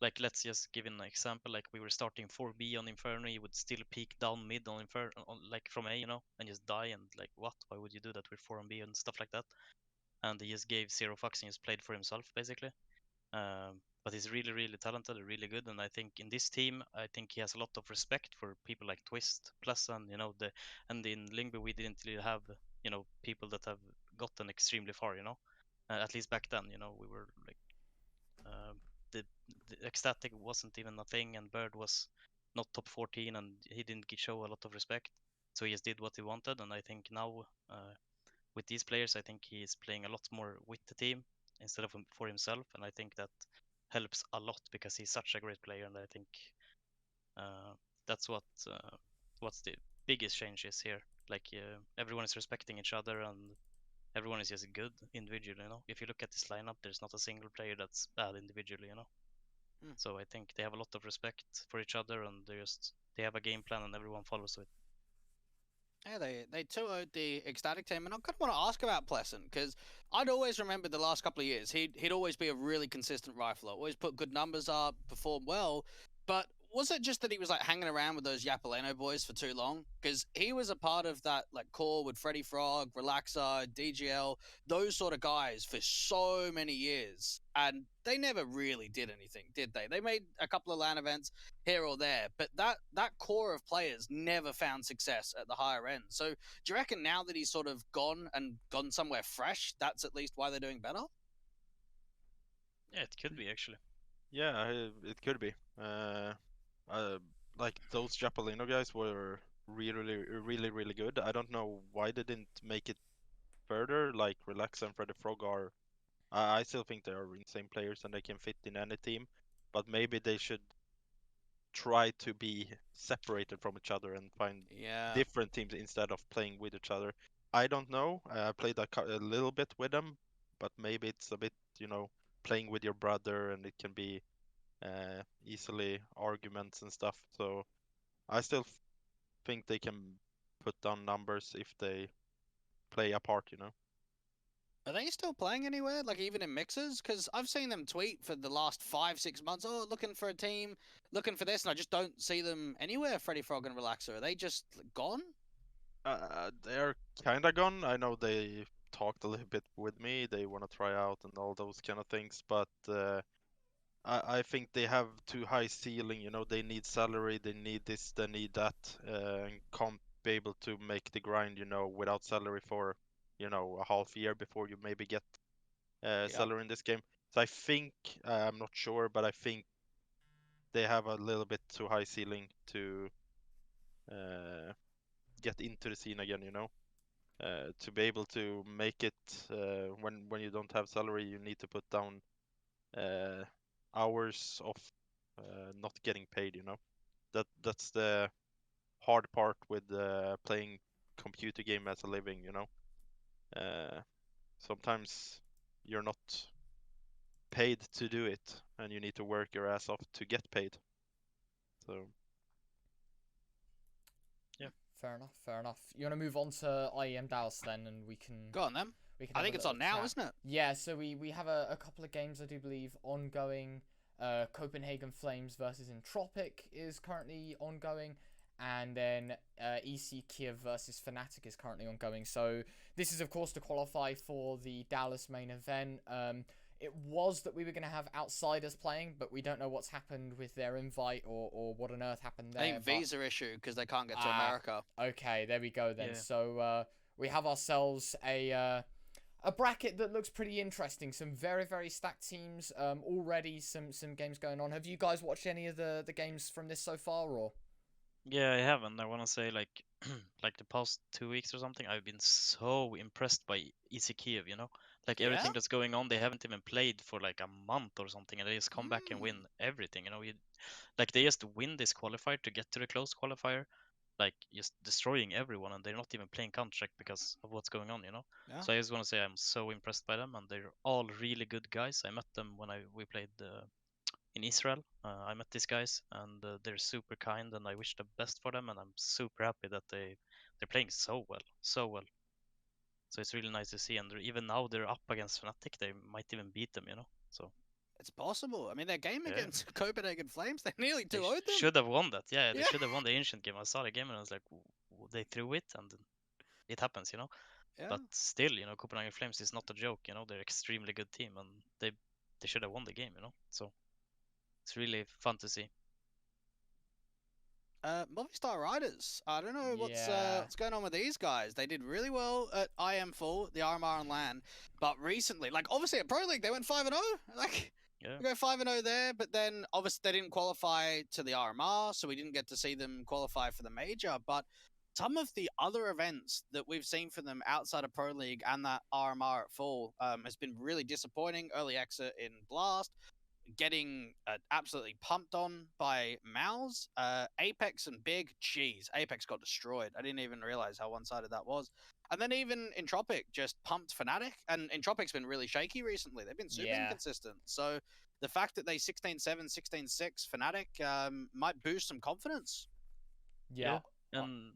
Like, let's just give an example. Like, we were starting 4B on Inferno, he would still peek down mid on Inferno, like from A, you know, and just die. And like, what? Why would you do that with 4 on B and stuff like that? And he just gave zero fucks and just played for himself, basically. But he's really, really talented, really good, and I think in this team, I think he has a lot of respect for people like Twist, Pleasant, you know, and in Lyngby we didn't really have, you know, people that have gotten extremely far, you know, at least back then, you know, we were like, the ecstatic wasn't even a thing, and Bird was not top 14, and he didn't show a lot of respect, so he just did what he wanted, and I think now with these players, I think he's playing a lot more with the team instead of for himself, and I think that helps a lot because he's such a great player, and I think That's what's the biggest change is here. Like everyone is respecting each other and everyone is just good individually. You know, if you look at this lineup, there's not a single player that's bad individually. You know, so I think they have a lot of respect for each other and they have a game plan and everyone follows it. Yeah, they 2-0'd the Ecstatic team, and I kind of want to ask about Pleasant because I'd always remembered the last couple of years he'd always be a really consistent rifler, always put good numbers up, perform well. But was it just that he was like hanging around with those Yapaleno boys for too long? Because he was a part of that like core with Freddy Frog, Relaxer, DGL, those sort of guys for so many years, and they never really did anything, did they? They made a couple of LAN events here or there, but that core of players never found success at the higher end. So do you reckon now that he's sort of gone somewhere fresh, that's at least why they're doing better? Yeah, it could be actually. Yeah, it could be. Like those Japalino guys were really good. I don't know why they didn't make it further. Like Relax and Freddy Frog are, I still think they are insane players and they can fit in any team. But maybe they should try to be separated from each other and find different teams instead of playing with each other. I don't know. I played a little bit with them, but maybe it's a bit, playing with your brother and it can be easily arguments and stuff. So I still think they can put down numbers if they play apart. Are they still playing anywhere, like even in mixes? Because I've seen them tweet for the last 5-6 months, oh, looking for a team, looking for this, and I just don't see them anywhere, Freddy Frog and Relaxer. Are they just gone? They're kind of gone. I know they talked a little bit with me. They want to try out and all those kind of things, but I think they have too high ceiling. They need salary, they need this, they need that, and can't be able to make the grind, without salary for, a half year before you maybe get salary in this game. So I think, I'm not sure, but I think they have a little bit too high ceiling to get into the scene again, to be able to make it when you don't have salary, you need to put down hours of not getting paid. That's the hard part with playing computer game as a living. Sometimes you're not paid to do it, and you need to work your ass off to get paid. So yeah, fair enough. You want to move on to IEM Dallas then, and we can go on then. I think it's on now, isn't it? Yeah, so we have a couple of games, I do believe, ongoing. Copenhagen Flames versus Entropic is currently ongoing, and then EC Kiev versus Fnatic is currently ongoing. So this is, of course, to qualify for the Dallas main event. It was that we were going to have outsiders playing, but we don't know what's happened with their invite or what on earth happened there. I think visa issue because they can't get to America. Okay, there we go then. Yeah. So we have ourselves a bracket that looks pretty interesting. Some very, very stacked teams. Already some games going on. Have you guys watched any of the games from this so far, or? Yeah, I haven't. I want to say like like the past 2 weeks or something, I've been so impressed by EC Kiev, Like everything that's going on, they haven't even played for like a month or something, and they just come back and win everything, Like they just win this qualifier to get to the closed qualifier, like just destroying everyone, and they're not even playing Counter-Strike because of what's going on, Yeah. So I just want to say I'm so impressed by them, and they're all really good guys. I met them when we played in Israel. I met these guys, and they're super kind, and I wish the best for them, and I'm super happy that they're playing so well. So it's really nice to see, and even now they're up against Fnatic. They might even beat them, So it's possible. I mean, their game against Copenhagen Flames, they nearly 2-0'd them. Should have won that. Yeah, they should have won the ancient game. I saw the game and I was like, they threw it, and it happens, Yeah. But still, Copenhagen Flames is not a joke. They're extremely good team, and they should have won the game. So it's really fun to see. Movistar Riders. I don't know what's going on with these guys. They did really well at IM Full, the RMR and LAN, but recently, like obviously at Pro League, they went 5-0. Like they go 5-0 there, but then obviously they didn't qualify to the RMR, so we didn't get to see them qualify for the major. But some of the other events that we've seen for them outside of Pro League and that RMR at Full has been really disappointing. Early exit in Blast. getting absolutely pumped on by Mouse. Apeks and Big, jeez, Apeks got destroyed. I didn't even realize how one-sided that was. And then even Entropic just pumped fnatic, and Entropic's been really shaky recently. They've been super inconsistent. So the fact that they 16-7, 16-6 fnatic might boost some confidence. Yeah. And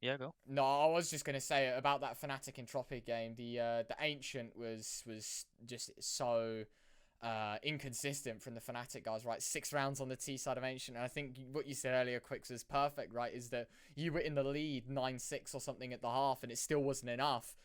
yeah, go. No, I was just gonna say about that Fnatic Entropic game. The Ancient was just so inconsistent from the Fnatic guys, right? 6 rounds on the T side of Ancient, and I think what you said earlier, Quix, was perfect, right? Is that you were in the lead 9-6 or something at the half, and it still wasn't enough.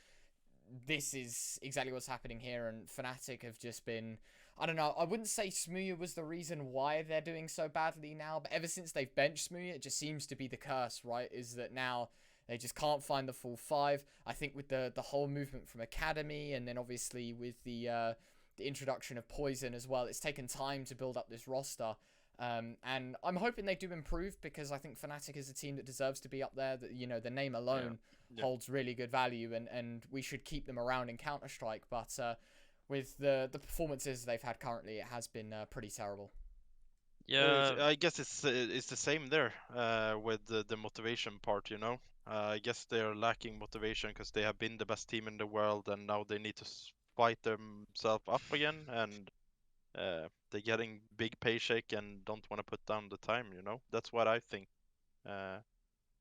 This is exactly what's happening here, and Fnatic have just been, I don't know, I wouldn't say smoooya was the reason why they're doing so badly now, but ever since they've benched smoooya, it just seems to be the curse, right? Is that now they just can't find the full 5. I think with the whole movement from Academy, and then obviously with the introduction of Poison as well, it's taken time to build up this roster. And I'm hoping they do improve, because I think Fnatic is a team that deserves to be up there. That, you know, the name alone holds really good value, and we should keep them around in Counter-Strike. But with the performances they've had currently, it has been pretty terrible. Yeah, I guess it's the same there with the motivation part, you know. I guess they are lacking motivation because they have been the best team in the world, and now they need to fight themselves up again, and they're getting big paycheck and don't want to put down the time, you know. That's what I think.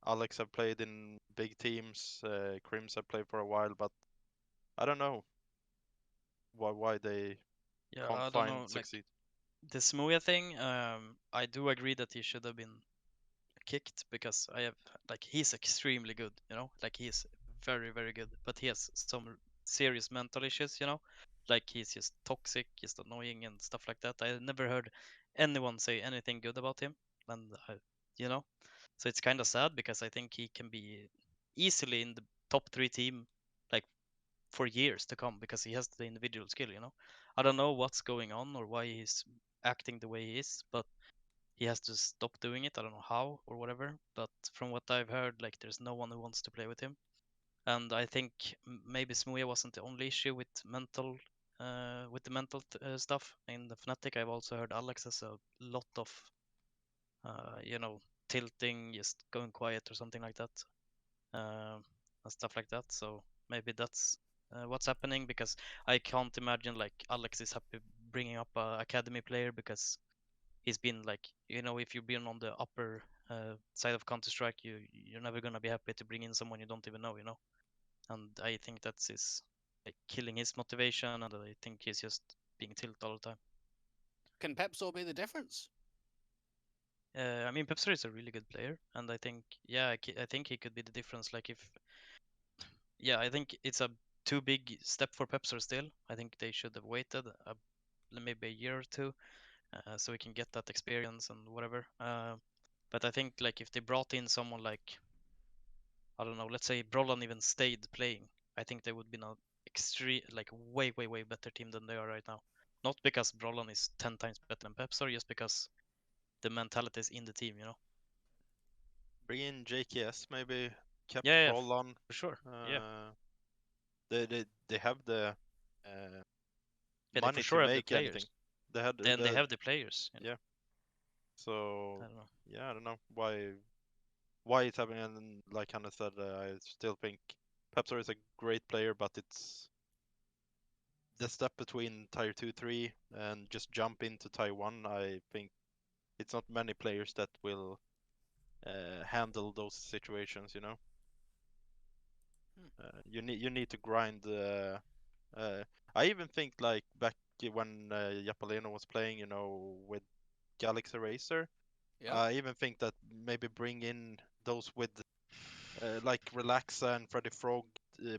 Alex have played in big teams, Crims have played for a while, but I don't know why they I can't don't know, succeed. Like the smoooya thing, I do agree that he should have been kicked, because he's extremely good, you know, like he's very, very good, but he has some serious mental issues, you know, like he's just toxic, just annoying and stuff like that. I never heard anyone say anything good about him, and you know, so it's kind of sad, because I think he can be easily in the top 3 team, like for years to come, because he has the individual skill, you know. I don't know what's going on or why he's acting the way he is, but he has to stop doing it. I don't know how or whatever, but from what I've heard, like there's no one who wants to play with him. And I think maybe smoooya wasn't the only issue with the mental stuff in the Fnatic. I've also heard Alex has a lot of, you know, tilting, just going quiet or something like that, and stuff like that. So maybe that's what's happening, because I can't imagine like Alex is happy bringing up a academy player, because he's been like, you know, if you've been on the upper side of Counter-Strike, you're never gonna be happy to bring in someone you don't even know, you know. And I think that's his like killing his motivation, and I think he's just being tilted all the time. Can Pepsor be the difference? I mean, Pepsor is a really good player, and I think, yeah, I think he could be the difference. Like if, yeah, I think it's a too big step for Pepsor still. I think they should have waited maybe a year or two, so we can get that experience and whatever. But I think like if they brought in someone like, I don't know, let's say Brolan even stayed playing, I think they would be an extreme, like way better team than they are right now. Not because Brolan is 10 times better than Pepsor, just because the mentality is in the team, you know. Bring in JKS, maybe kept Yeah, Roll on. for sure. Yeah. They have the They money for sure to have the make anything. players. They had Then they have the players. You know? Yeah. So I don't know. yeah, I don't know why it's happening. And like Hannah said, I still think Pepsor is a great player, but it's the step between tier 2, 3 and just jump into tier 1. I think it's not many players that will handle those situations, you know. You need to grind. I even think like back when Japaleno was playing, you know, with Galaxy Racer. Yeah. I even think that maybe bring in those with like Relaxa and Freddy Frog,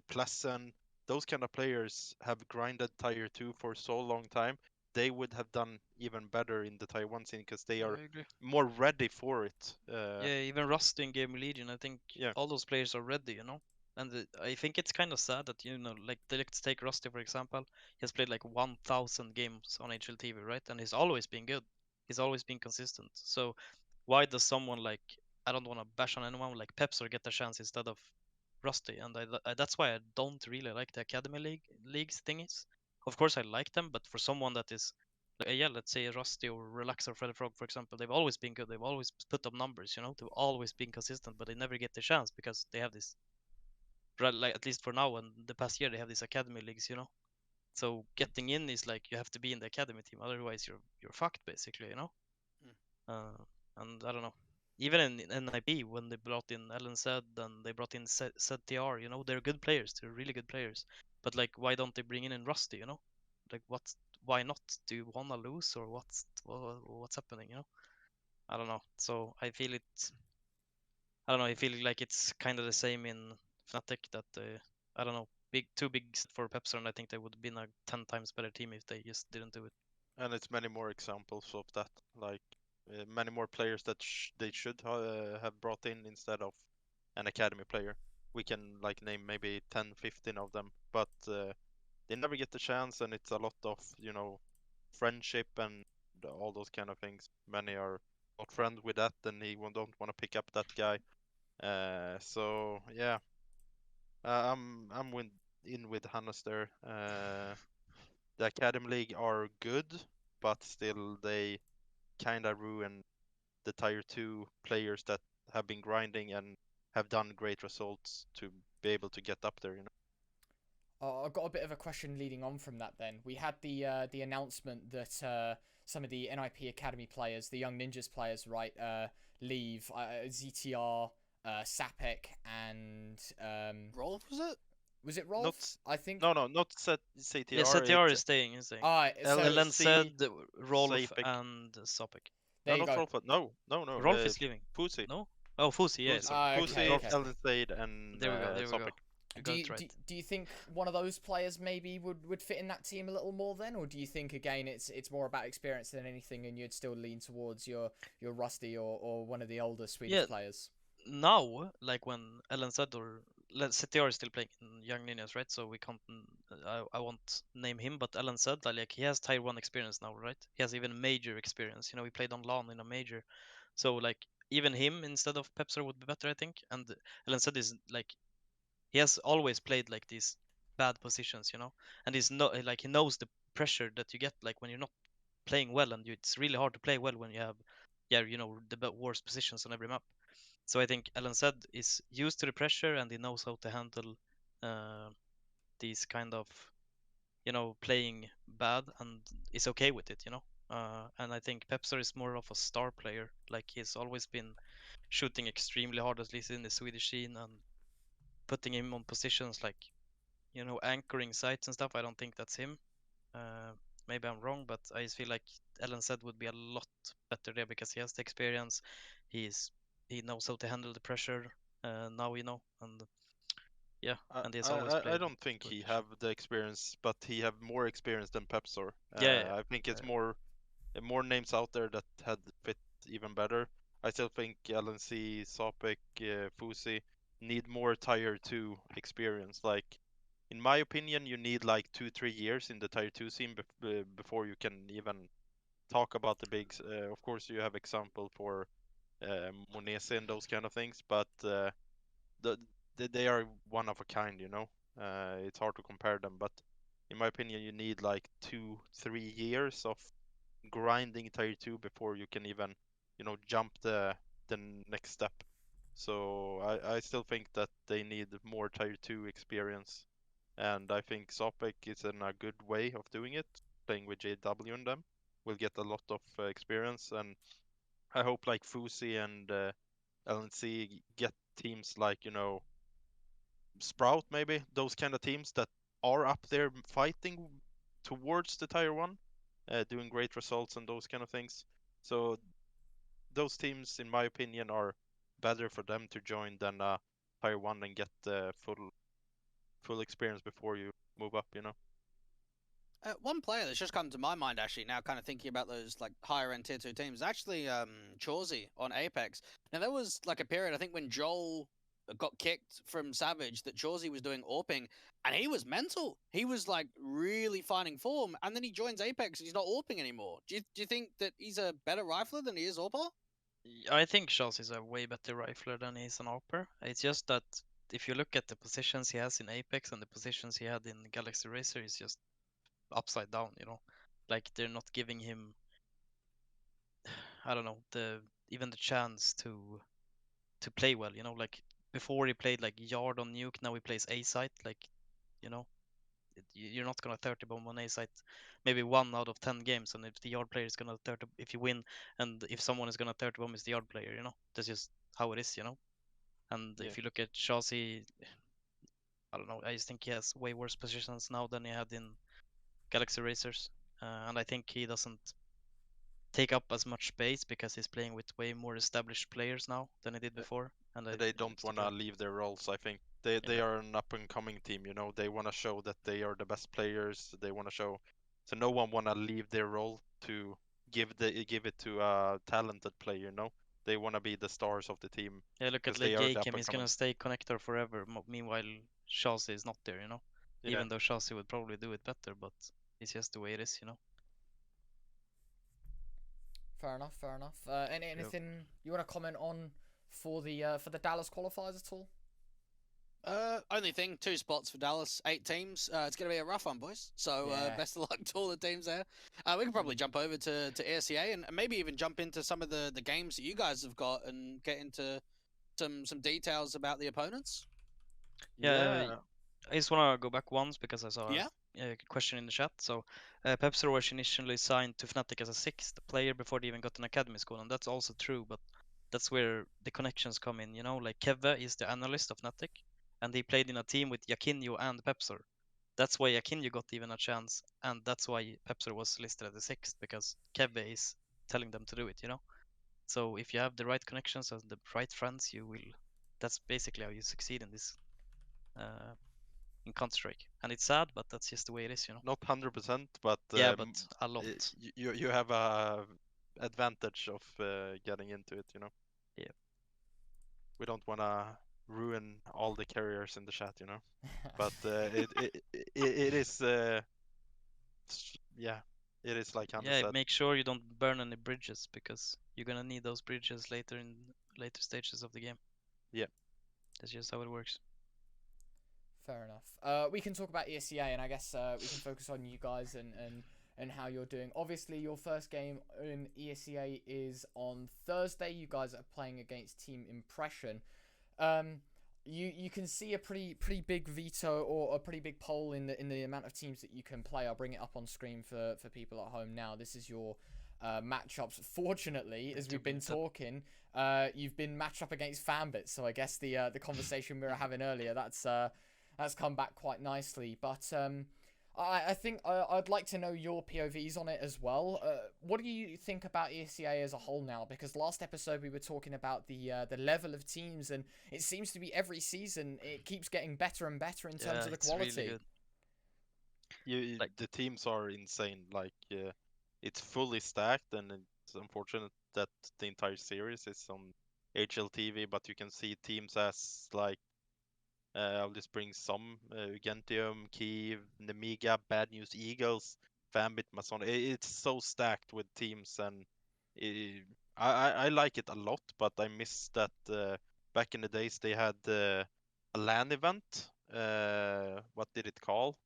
Pleasant, those kind of players have grinded tier 2 for so long time. They would have done even better in the tier 1 scene because they are I agree. more ready for it. Yeah, even Rust in Game Legion, I think Yeah. all those players are ready, you know. And I think it's kind of sad that, you know, like let's take Rusty for example. He has played like 1,000 games on HLTV, right? And he's always been good. He's always been consistent. So why does someone like, I don't want to bash on anyone, like Pepsor get a chance instead of Rusty? And that's why I don't really like the Academy leagues thingies. Of course I like them, but for someone that is yeah, let's say Rusty or Relax or Freddy Frog, for example, they've always been good. They've always put up numbers, you know. They've always been consistent, but they never get the chance because they have this, like at least for now and the past year, they have these academy leagues, you know. So getting in is like you have to be in the academy team, otherwise you're fucked basically, you know. And I don't know. Even in NIP when they brought in LNZ and they brought in ZTR, you know, they're good players. They're really good players. But like, why don't they bring in Rusty? You know, like why not? Do you wanna lose or what's happening? You know, I don't know. So I feel it. I don't know. I feel like it's kind of the same in Fnatic that I don't know. Too big for Pepsi, and I think they would have been a 10 times better team if they just didn't do it. And it's many more examples of that, like many more players that they should have brought in instead of an academy player. We can like name maybe 10, 15 of them, but they never get the chance, and it's a lot of, you know, friendship and all those kind of things. Many are not friends with that, and don't want to pick up that guy. So yeah, I'm in with Hannes there. The Academy League are good, but still they kind of ruin the Tier 2 players that have been grinding and have done great results to be able to get up there, you know. I've got a bit of a question leading on from that then. We had the announcement that some of the NIP Academy players, the Young Ninjas players, right, leave. ZTR, Sapec, and... Rolf, was it? Was it Rolf? Not, I think... no, not CTR. Yeah, ZTR is it's staying. Is staying. So, Ellen said LNC, Rolf Sapec. and Sapec. there No, you not go. Rolf. No. Rolf is leaving. phzy. No? Oh, phzy, yeah. phzy, Sorry. okay, phzy, okay. LNC, and There we go. There we go. Sapec. You got it right. Do you think one of those players maybe would fit in that team a little more then, or do you think again it's more about experience than anything, and you'd still lean towards your Rusty or one of the older Swedish players? Now, like when Ellen said, or CTR is still playing in Young Ninjas, right? So we can't. I won't name him, but Ellen said that like he has Tier 1 experience now, right? He has even major experience. You know, he played on LAN in a major, so like even him instead of Pepser would be better, I think. And Ellen said is like he has always played like these bad positions, you know, and he's not like he knows the pressure that you get like when you're not playing well, and it's really hard to play well when you have, yeah, you know, the worst positions on every map. So I think Alan said is used to the pressure and he knows how to handle these kind of, you know, playing bad and is okay with it, you know. And I think Pepser is more of a star player. Like he's always been shooting extremely hard, at least in the Swedish scene, and putting him on positions like, you know, anchoring sites and stuff. I don't think that's him. Maybe I'm wrong, but I just feel like Ellen said would be a lot better there because he has the experience. He knows how to handle the pressure now, you know, and yeah, and he's always played. I don't think he have the experience, but he have more experience than Pepsor. Yeah. I think it's more names out there that had fit even better. I still think LNC, Sapec, phzy need more Tier 2 experience. Like, in my opinion, you need like 2-3 years in the Tier 2 scene before you can even talk about the bigs. Of course, you have example for Monese and those kind of things, but they are one of a kind, you know. It's hard to compare them, but in my opinion, you need like 2-3 years of grinding Tier 2 before you can even, you know, jump the next step. So I still think that they need more Tier 2 experience, and I think Sapec is in a good way of doing it. Playing with JW and them will get a lot of experience, and I hope like phzy and LNC get teams like, you know, Sprout, maybe those kind of teams that are up there fighting towards the Tier 1, doing great results and those kind of things. So those teams, in my opinion, are better for them to join than Tier 1 and get the full experience before you move up, you know. One player that's just come to my mind actually now, kind of thinking about those like higher end tier 2 teams, actually chawzyyy on Apeks. Now there was like a period I think when Joel got kicked from Savage that chawzyyy was doing AWPing, and he was mental. He was like really finding form, and then he joins Apeks and he's not AWPing anymore. Do you think that he's a better rifler than he is AWPer? I think chawzyyy is a way better rifler than he's an AWPer. It's just that if you look at the positions he has in Apeks and the positions he had in Galaxy Racer, it's just upside down, you know. Like they're not giving him, I don't know, even the chance to play well. You know, like before he played like Yard on Nuke, now he plays A site. Like, you know, you're not gonna 30 bomb on A site. Maybe 1 out of 10 games, and if the Yard player is gonna 30, if you win, and if someone is gonna 30 bomb, is the Yard player. You know, that's just how it is. You know, and Yeah. if you look at chawzyyy, I don't know. I just think he has way worse positions now than he had in Galaxy Racers, and I think he doesn't take up as much space because he's playing with way more established players now than he did before. And They don't want to leave their roles. I think they are an up and coming team. You know, they want to show that they are the best players. They want to show, so no one want to leave their role to give it to a talented player. You know, they want to be the stars of the team. Yeah, look at because they like are the up Gakem, and he's coming. gonna stay connector forever. Meanwhile, chawzyyy is not there, you know. Yeah. Even though chawzyyy would probably do it better, but it's just the way it is, you know. Fair enough. Fair enough. Anything you want to comment on for the Dallas qualifiers at all? Only thing, 2 spots for Dallas, 8 teams. It's going to be a rough one, boys. So Yeah. best of luck to all the teams there. We can probably jump over to ESEA and maybe even jump into some of the games that you guys have got and get into some details about the opponents. Yeah, I just wanna go back once because I saw Yeah. a question in the chat. So, Pepsi was initially signed to Fnatic as a 6th player before they even got an academy school, and that's also true. But that's where the connections come in, you know. Like Keve is the analyst of Fnatic, and he played in a team with Yakinyo and Pepser. That's why Yakinyo got even a chance, and that's why Pepser was listed as the 6th because Keve is telling them to do it, you know. So if you have the right connections and the right friends, you will. That's basically how you succeed in this. In Counter-Strike, and it's sad, but that's just the way it is, you know. Not 100%, but Yeah, but a lot. you have a advantage of getting into it. You know. Yeah. We don't want to ruin all the carriers in the chat, you know. But it is yeah, it is like Anders Yeah, said. make sure you don't burn any bridges because you're gonna need those bridges later in later stages of the game. Yeah. That's just how it works. Fair enough. We can talk about ESEA, and I guess we can focus on you guys and how you're doing. Obviously, your first game in ESEA is on Thursday. You guys are playing against Team Impression. You can see a pretty big veto or a pretty big poll in the amount of teams that you can play. I'll bring it up on screen for people at home now. This is your matchups. Fortunately, as we've been talking, you've been matched up against Fanbit, so I guess the conversation we were having earlier, that's come back quite nicely. But I think I'd like to know your POVs on it as well. What do you think about ESEA as a whole now? Because last episode we were talking about the level of teams, and it seems to be every season it keeps getting better and better in terms of the quality. Really good. The teams are insane. Like it's fully stacked, and it's unfortunate that the entire series is on HLTV. But you can see teams as like. I'll just bring some Gentium, Kiev, Nemiga, Bad News Eagles, Fambit, Mason. It's so stacked with teams, and I like it a lot. But I miss that back in the days they had a LAN event. What did it call?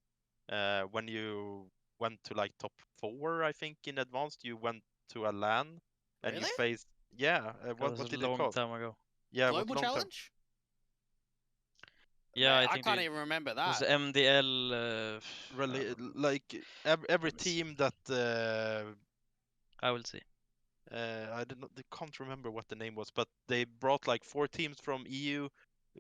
When you went to like top 4, I think in advanced, you went to a LAN and you Really? faced. Yeah. What That was did a it call? long time ago. Yeah. Global what long time? Challenge? Yeah, Man, I I think can't it even remember was that. MDL. Really, like every Let me see. team that I will see. I can't remember what the name was, but they brought like 4 teams from EU,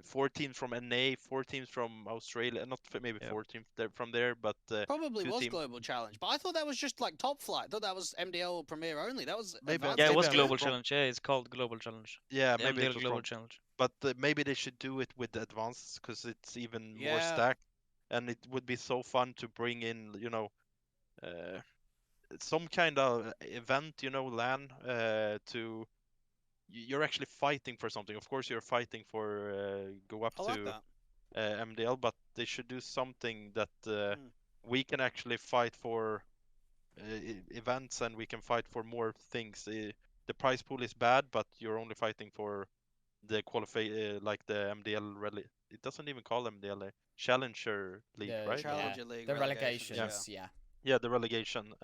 4 teams from NA, 4 teams from Australia, not maybe Yep. 4 teams from there, but Probably 2 was teams. Global Challenge, but I thought that was just like Top Flight. I thought that was MDL Premier only. That was Maybe- advanced. Yeah, it maybe was I'm Global wrong. Challenge. Yeah, it's called Global Challenge. Yeah, The maybe it MDL was Global wrong. Challenge. But maybe they should do it with the advanced because it's even more Yeah. stacked, and it would be so fun to bring in, you know, some kind of event, you know, LAN to. You're actually fighting for something. Of course, you're fighting for go up I like to that. MDL, but they should do something that Mm. we can actually fight for events, and we can fight for more things. The prize pool is bad, but you're only fighting for the like the MDL rally. It doesn't even call MDL a Challenger League, right? Yeah, Challenger League the relegations, relegations. Yeah. Yeah, the relegation.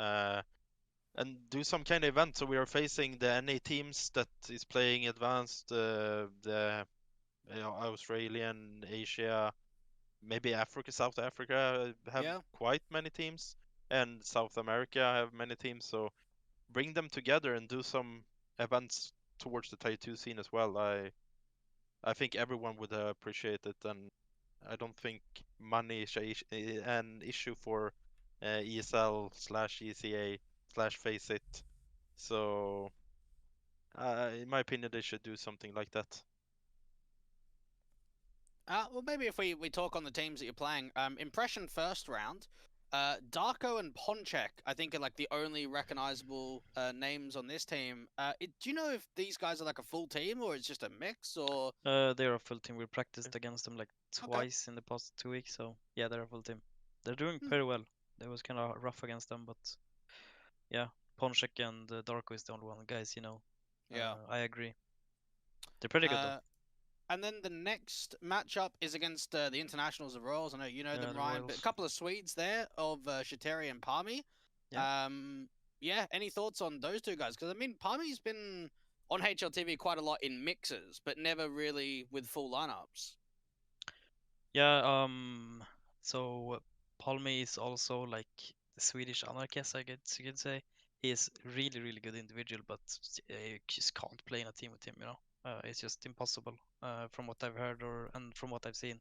And do some kind of event. So we are facing the NA teams that is playing advanced, the Australian, Asia, maybe Africa, South Africa have Yeah. quite many teams, and South America have many teams. So bring them together and do some events towards the Tier 2 scene as well. I think everyone would appreciate it, and I don't think money is an issue for ESL/ECA/Face It. So, in my opinion, they should do something like that. Well, maybe if we talk on the teams that you're playing, impression first round, Darko and Ponchek, I think, are like the only recognizable names on this team. Do you know if these guys are like a full team or it's just a mix, or? They're a full team. We practiced against them like Okay. twice in the past 2 weeks, so yeah, they're a full team. They're doing Hmm. pretty well. It was kind of rough against them, but yeah, Ponchek and Darko is the only one guys, you know. Yeah. I agree. They're pretty good though. And then the next matchup is against the Internationals of Royals. I know you know them, the Ryan, but a Royals. couple of Swedes there of Shateri and Palmy. Yeah. Yeah, any thoughts on those two guys? Because, I mean, Palmy's been on HLTV quite a lot in mixes, but never really with full lineups. Yeah, so Palmy is also like the Swedish anarchist, I guess you could say. He is really, really good individual, but you just can't play in a team with him, you know. It's just impossible, from what I've heard and from what I've seen.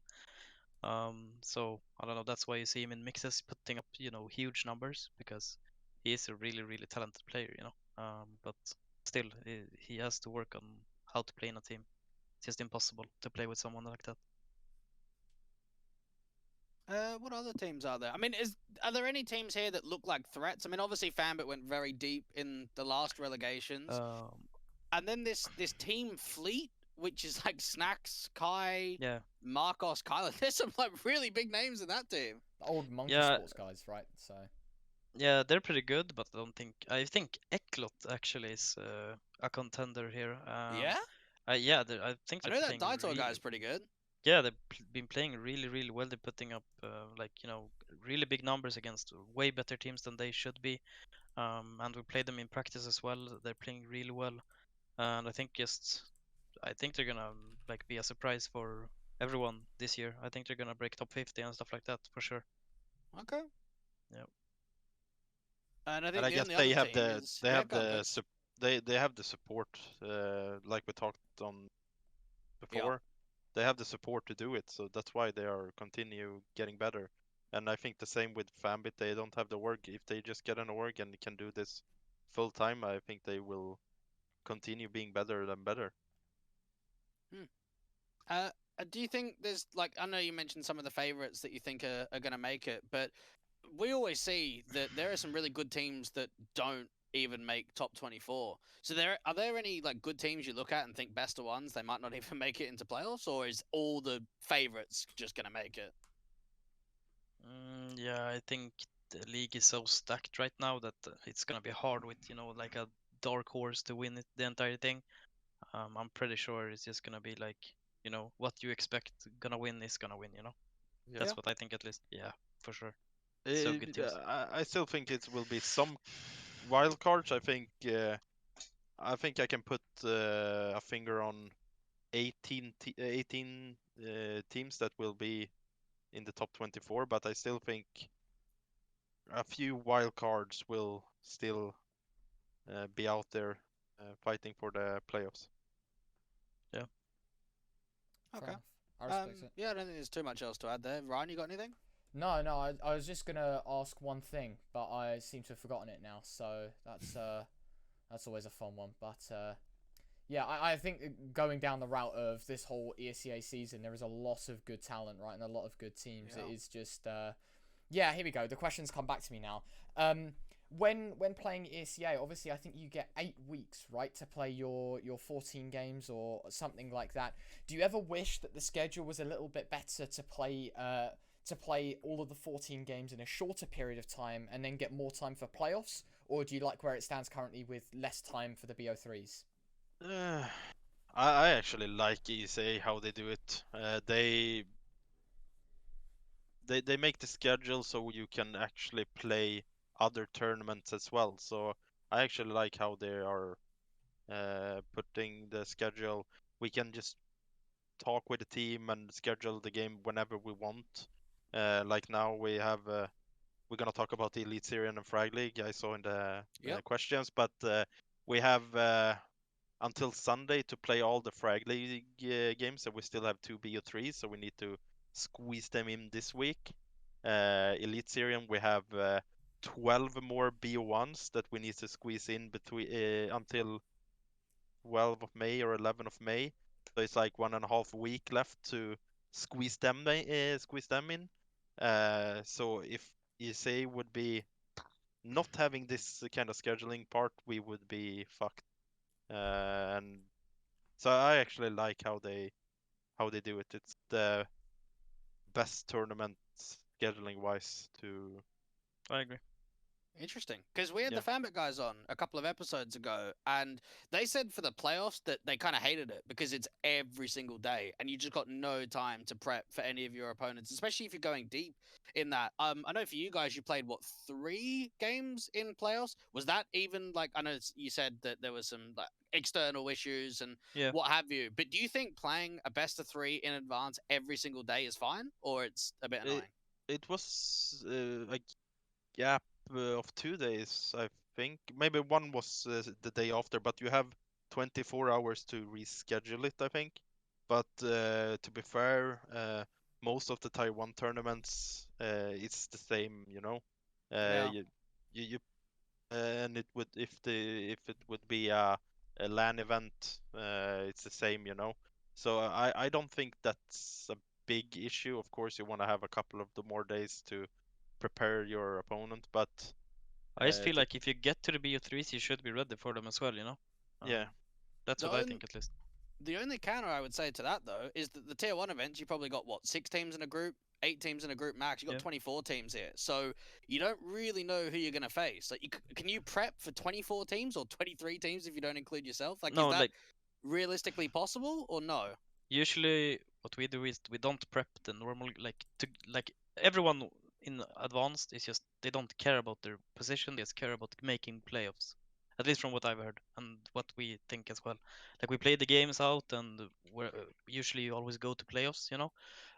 So I don't know, that's why you see him in mixes putting up, you know, huge numbers, because he is a really, really talented player, you know. But still, he has to work on how to play in a team. It's just impossible to play with someone like that. What other teams are there? I mean, are there any teams here that look like threats? I mean, obviously Fanbit went very deep in the last relegations, and then this team Fleet, which is like Snacks, Kai, Yeah. Marcos, Kyler. There's some like really big names in that team. The old Monkey Yeah. Sports guys, right? So. Yeah, they're pretty good, but I think Eklot actually is a contender here. Yeah, Yeah, I think I they're know that playing Daitor guy is pretty good. Yeah, they've been playing really, really well. They're putting up like, you know, really big numbers against way better teams than they should be. And we played them in practice as well. They're playing really well, and I think they're gonna like be a surprise for everyone this year. I think they're gonna break top 50 and stuff like that for sure. Okay. Yep. And I think And I the guess only they other have team the is... they Yeah, have go on, the go. sup- they have the support, like we talked on before. They have the support to do it, so that's why they are continue getting better. And I think the same with Fanbit. They don't have the org. If they just get an org and can do this full time, I think they will continue being better and better. Do you think there's like, I know you mentioned some of the favorites that you think are going to make it, but we always see that there are some really good teams that don't even make top 24. So are there any like good teams you look at and think best of ones, they might not even make it into playoffs, or is all the favorites just going to make it? Yeah, I think the league is so stacked right now that it's gonna be hard with, you know, like a dark horse to win it, the entire thing. I'm pretty sure it's just gonna be like, you know, what you expect gonna win is gonna win, you know. Yeah. That's what I think at least. Yeah, for sure. So good teams. I still think it will be some wild cards. I think I can put a finger on 18 teams that will be in the top 24, but I still think a few wild cards will still be out there fighting for the playoffs. Yeah. Okay. Fair enough. I respect it. Yeah, I don't think there's too much else to add there. Ryan, you got anything? No, I was just gonna ask one thing, but I seem to have forgotten it now. So that's always a fun one. But yeah, I think going down the route of this whole ESEA season, there is a lot of good talent, right, and a lot of good teams. Yeah. It is just yeah. Here we go. The questions come back to me now. When playing ESEA, obviously, I think you get 8 weeks, right, to play your 14 games or something like that. Do you ever wish that the schedule was a little bit better to play all of the 14 games in a shorter period of time and then get more time for playoffs? Or do you like where it stands currently with less time for the BO3s? I actually like ESA how they do it. They make the schedule so you can actually play other tournaments as well. So I actually like how they are putting the schedule. We can just talk with the team and schedule the game whenever we want. Like now we have we're gonna talk about the Elitserien and Fragleague. I saw in the Yep. questions, but we have until Sunday to play all the Fragleague games, so we still have 2 BO3s, so we need to squeeze them in this week. Elitserien, we have 12 more BO1s that we need to squeeze in between until 12th of May or 11th of May. So it's like 1.5 week left to squeeze them in. So if ESEA would be not having this kind of scheduling part, we would be fucked. And so I actually like how they do it. It's the best tournament scheduling wise to. I agree. Interesting, because we had Yeah. the Fambit guys on a couple of episodes ago, and they said for the playoffs that they kind of hated it because it's every single day, and you just got no time to prep for any of your opponents, especially if you're going deep in that. I know for you guys, you played what 3 games in playoffs. Was that even like I know you said that there was some like external issues and Yeah. what have you, but do you think playing a best of 3 in advance every single day is fine, or it's a bit annoying? It was a gap of 2 days, I think. Maybe one was the day after, but you have 24 hours to reschedule it, I think. But to be fair, most of the Taiwan tournaments, it's the same, you know. Yeah. You and it would if it would be a LAN event, it's the same, you know. So I don't think that's a big issue. Of course, you want to have a couple of the more days to prepare your opponent, but I just feel the- like if you get to the BO3s, you should be ready for them as well, you know? yeah, That's The what I on- think at least. The only counter I would say to that though is that the tier 1 events you probably got what 6 teams in a group, 8 teams in a group max. You got Yeah. 24 teams here, so you don't really know who you're gonna face. Like, can you prep for 24 teams or 23 teams if you don't include yourself? Like, No, is that like realistically possible or no? usually what we do is we don't prep the normal like everyone in advanced is just they don't care about their position, they just care about making playoffs. At least from what I've heard and what we think as well. Like we play the games out and we're usually you always go to playoffs, you know.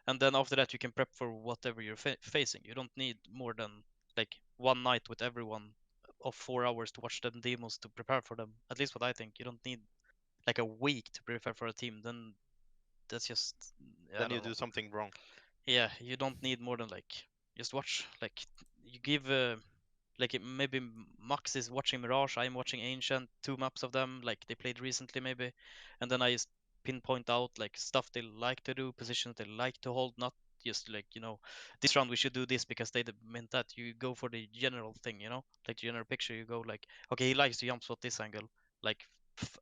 And then after that you can prep for whatever you're facing. You don't need more than like one night with everyone of 4 hours to watch them demos to prepare for them. At least what I think. You don't need like a week to prepare for a team. Then that's just I then you don't do know. something wrong. Yeah, you don't need more than like just watch. Like you give maybe Max is watching Mirage, I'm watching Ancient, 2 maps of them, like they played recently maybe, and then I just pinpoint out like stuff they like to do, positions they like to hold, not just like this round we should do this because they meant that. You go for the general thing, like the general picture. You go like, okay, he likes to jump spot this angle, like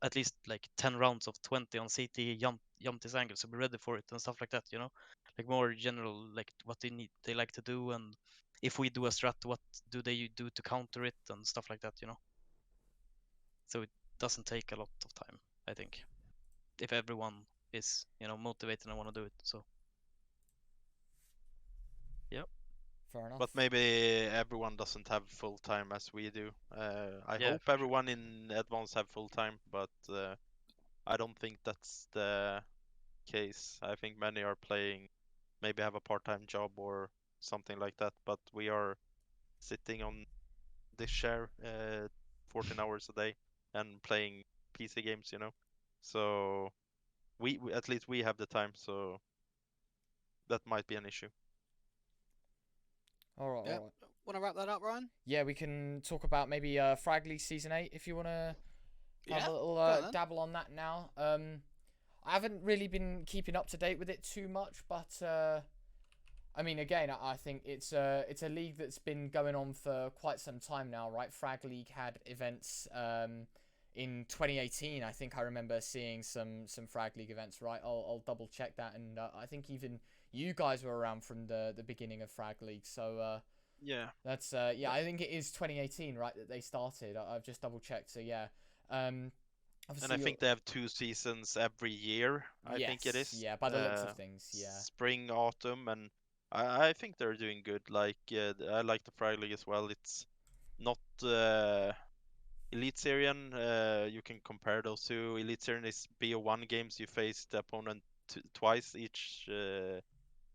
at least like 10 rounds of 20 on CT, jump this angle, so be ready for it and stuff like that, like more general, like what they like to do, and if we do a strat, what do they do to counter it and stuff like that, so it doesn't take a lot of time, I think, if everyone is motivated and want to do it. So yeah. Fair enough. But maybe everyone doesn't have full time as we do. I Yeah, hope for sure. everyone in advance have full time, but I don't think that's the case. I think many are playing, maybe have a part-time job or something like that. But we are sitting on this chair 14 hours a day and playing PC games, you know. So we at least we have the time, so that might be an issue. All right, Yeah. all right. Want to wrap that up, Ryan? Yeah, we can talk about maybe Fragleague Season 8 if you want to have Yeah, a little go on then. dabble on that now. I haven't really been keeping up to date with it too much, but I mean, again, I think it's a league that's been going on for quite some time now, right? Fragleague had events in 2018. I think I remember seeing some Fragleague events, right? I'll double check that, and I think even you guys were around from the beginning of Fragleague, so Yeah. that's yeah, I think it is 2018, right, that they started. I've just double checked, so yeah. And Obviously I think they have 2 seasons every year. I think it yes, is. yeah, by the looks of things, yeah. Spring, autumn, and I think they're doing good. Like I like the Fragleague as well. It's not Elitserien. You can compare those two. Elitserien is BO1 games. You face the opponent twice each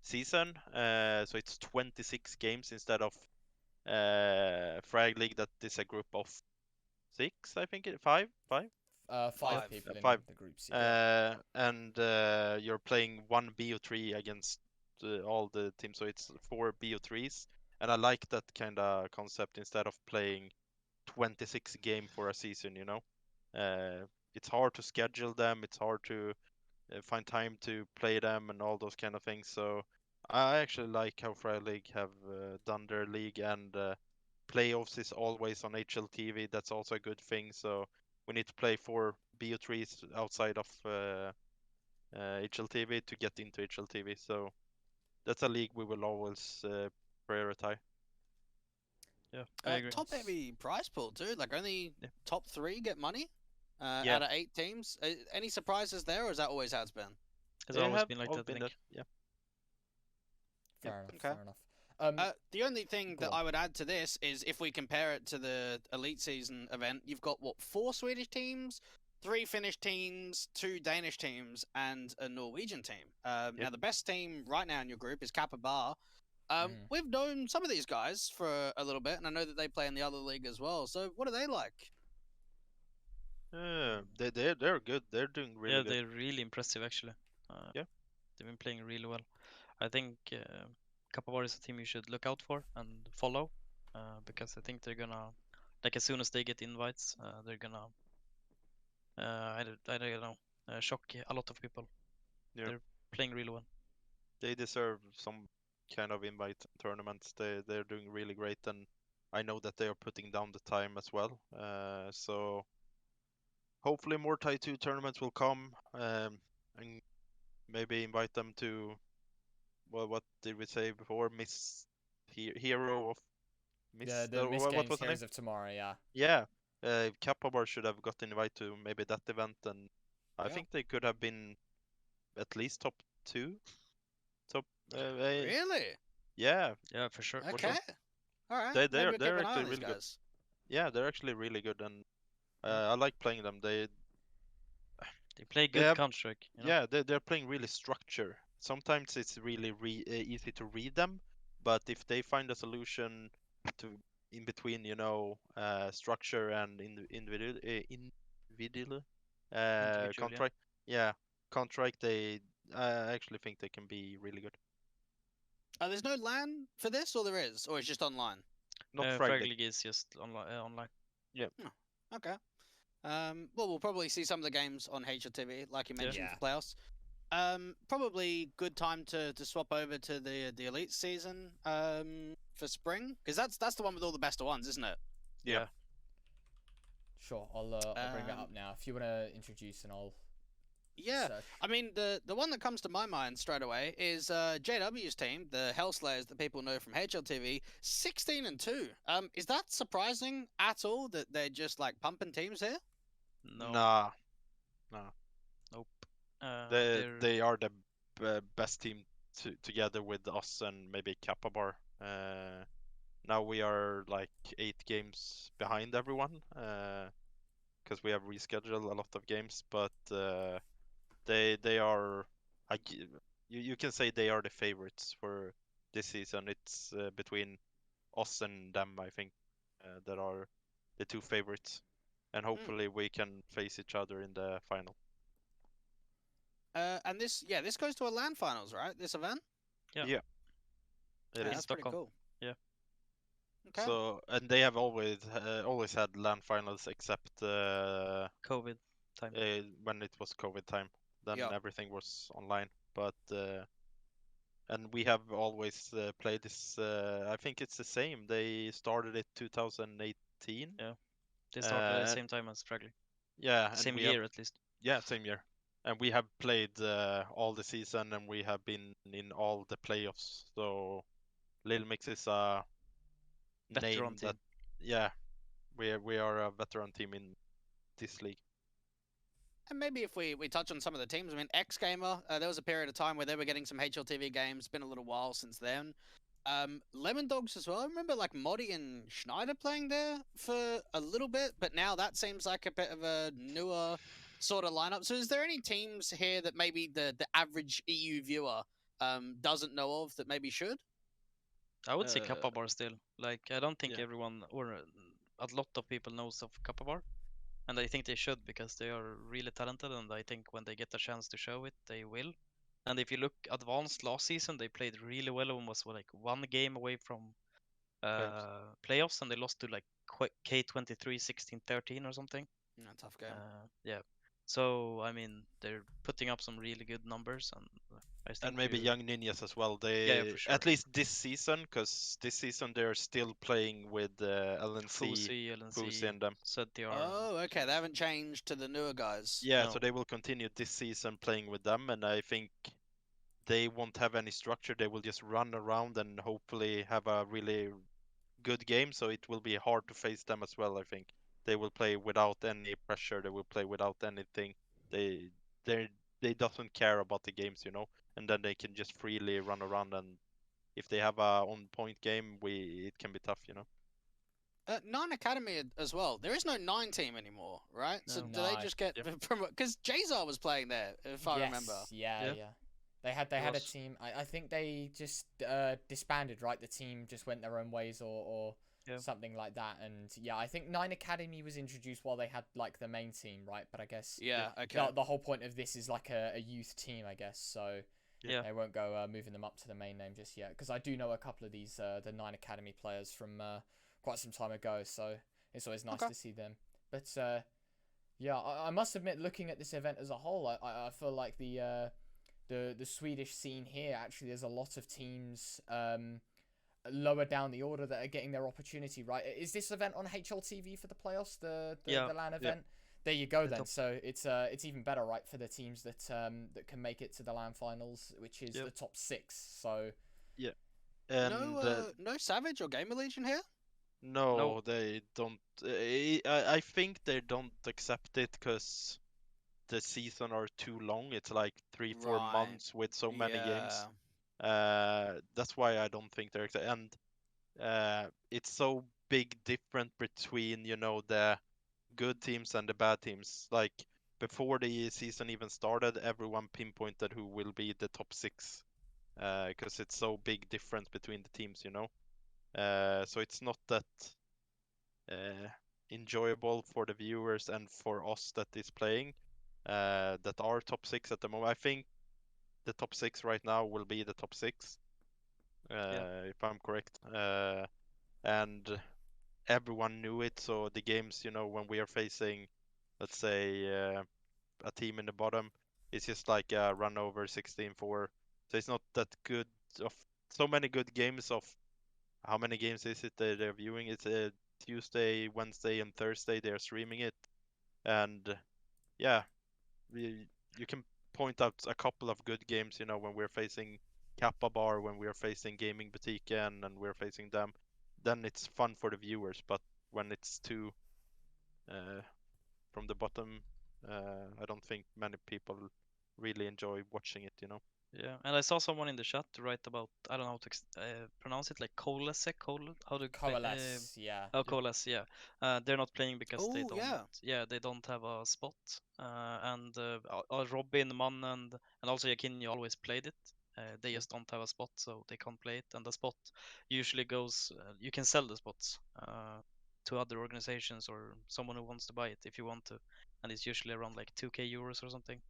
season. So it's 26 games instead of Fragleague, that is a group of 6, I think. Five? Five Five. people in Five. the groups. Yeah. And you're playing one BO3 against all the teams, so it's 4 BO3s. And I like that kind of concept instead of playing 26 game for a season, you know. It's hard to schedule them, it's hard to find time to play them and all those kind of things. So I actually like how Fragleague have done their league, and playoffs is always on HLTV. That's also a good thing. So we need to play 4 BO3s outside of HLTV to get into HLTV. So that's a league we will always prioritize. Yeah, I agree. Top heavy prize pool too. Like only Yeah. top 3 get money Yeah. out of 8 teams. Any surprises there, or is that always how it's been? It's They always have been like all that, I been think. that, yeah. Fair enough. okay. Fair enough. The only thing go that on. I would add to this is if we compare it to the Elite Season event, you've got what, 4 Swedish teams, 3 Finnish teams, 2 Danish teams, and a Norwegian team. Now the best team right now in your group is Kappa Bar. We've known some of these guys for a little bit, and I know that they play in the other league as well. So what are they like? They're good. They're doing really Yeah, good. they're really impressive actually. Yeah. They've been playing really well. I think Kappa is a team you should look out for and follow, because I think they're gonna, like as soon as they get invites, they're gonna, I don't know, shock a lot of people. Yeah. They're playing really well. They deserve some kind of invite tournaments. They're doing really great, and I know that they are putting down the time as well. So hopefully more Tie 2 tournaments will come, and maybe invite them to, well, what did we say before? Hero of Yeah, the what MistGames was the name? Heroes of Tomorrow. Yeah. Yeah, Kappa Bar should have got invite to maybe that event, and I Yeah. think they could have been at least top 2. Top, Really? yeah, Yeah, for sure. for Okay. sure. All right. They're Maybe we'll keep they're an eye actually on these really good. guys. Yeah, they're actually really good, and I like playing them. They play They good have- Counter-Strike. You know? Yeah, they're playing really structure. Sometimes it's really easy to read them, but if they find a solution to in between, you know, structure and individual Individual, contract, contract, I actually think they can be really good. There's no LAN for this, or there is, or it's just online. Not Fragleague Fragleague. is just online. Okay. Well, we'll probably see some of the games on HLTV, like you mentioned, Yeah. for playoffs. Probably good time to swap over to the Elite Season for Spring, because that's the one with all the best of ones, isn't it? Yeah. Sure. I'll bring it up now. If you want to introduce, and I'll. Yeah. search. I mean, the one that comes to my mind straight away is JW's team, the Hellslayers that people know from HLTV, 16-2. Is that surprising at all that they're just like pumping teams here? No, Nah, nope. they are the best team together with us and maybe Kappa Bar. Now we are like 8 games behind everyone, because we have rescheduled a lot of games, but they are, you can say they are the favorites for this season. It's between us and them, I think, that are the 2 favorites, and hopefully we can face each other in the final. And this goes to a LAN finals, right? This event? Yeah. Yeah. It in is. That's pretty Stockholm. cool. Yeah. Okay. So, and they have always had LAN finals except COVID time. when it was COVID time. Then Yeah. everything was online. But and we have always played this. I think it's the same. They started it 2018. Yeah. They started at the Uh, same time as Fragleague. Yeah, and Same we year have, at least. yeah, same year. And we have played all the season, and we have been in all the playoffs. So Lilmix is a Veteran name team. that, yeah, we are a veteran team in this league. And maybe if we touch on some of the teams, I mean, X Gamer, there was a period of time where they were getting some HLTV games. It's been a little while since then. Lemon Dogs as well. I remember like Moddy and Schneider playing there for a little bit, but now that seems like a bit of a newer sort of lineup. So is there any teams here that maybe the average EU viewer doesn't know of that maybe should? I would say Kappa Bar still. Like, I don't think Yeah. everyone or a lot of people knows of Kappa Bar, and I think they should because they are really talented, and I think when they get a chance to show it, they will. And if you look advanced last season, they played really well and was like one game away from playoffs, and they lost to like K23 16-13 or something. Tough game. Yeah. So I mean, they're putting up some really good numbers, and I think And maybe Young Ninjas as well. Yeah, for sure. At least this season, because this season they're still playing with LNC, LNC, and them. ZTR. Oh, okay. They haven't changed to the newer guys. Yeah, No. so they will continue this season playing with them, and I think they won't have any structure. They will just run around and hopefully have a really good game. So it will be hard to face them as well. I think they will play without any pressure. They will play without anything. They doesn't care about the games, and then they can just freely run around. And if they have a on-point game, it can be tough, Nine Academy as well. There is no 9 team anymore, right? So No. do they No. just get promoted? Because Jazar was playing there, if I remember. Yeah, Yeah. yeah. They had a was. team. I think they just disbanded, right? The team just went their own ways or Yeah. something like that. And yeah, I think Nine Academy was introduced while they had like the main team, right? But I guess Yeah, okay. the whole point of this is like a youth team, I guess. So Yeah. they won't go moving them up to the main name just yet. Because I do know a couple of these the Nine Academy players from quite some time ago. So it's always nice to see them. But yeah, I must admit, looking at this event as a whole, I feel like the Swedish scene here, actually there's a lot of teams lower down the order that are getting their opportunity, right? Is this event on HLTV for the playoffs, the LAN event? There you go then. So it's even better, right, for the teams that that can make it to the LAN finals, which is the top 6. So and no Savage or Gamer Legion here? no, they don't. I think they don't accept it because the season are too long. It's like 3-4 Right. months with so many games. Yeah. That's why I don't think they're and it's so big different between the good teams and the bad teams. Like before the season even started, everyone pinpointed who will be the top 6 because it's so big difference between the teams. So it's not that enjoyable for the viewers and for us that is playing that are top 6 at the moment. I think the top 6 right now will be the top 6 if I'm correct, and everyone knew it. So the games, when we are facing, let's say, a team in the bottom, it's just like a run over 16-4. So it's not that good of so many good games of how many games is it that they're viewing? It's a Tuesday, Wednesday, and Thursday. They're streaming it, and yeah, you can point out a couple of good games. When we're facing Kappa Bar, when we're facing Gaming Boutique, and we're facing them, then it's fun for the viewers. But when it's too from the bottom, I don't think many people really enjoy watching it. Yeah, and I saw someone in the chat write about, I don't know how to pronounce it, like coalesce, how to coalesce, yeah. Oh, coalesce, yeah. They're not playing because they Oh, don't. yeah. They don't have a spot. And Robin, Man, and also Yakin always played it. They just don't have a spot, so they can't play it. And the spot usually goes. You can sell the spots to other organizations or someone who wants to buy it if you want to, and it's usually around like 2k euros or something.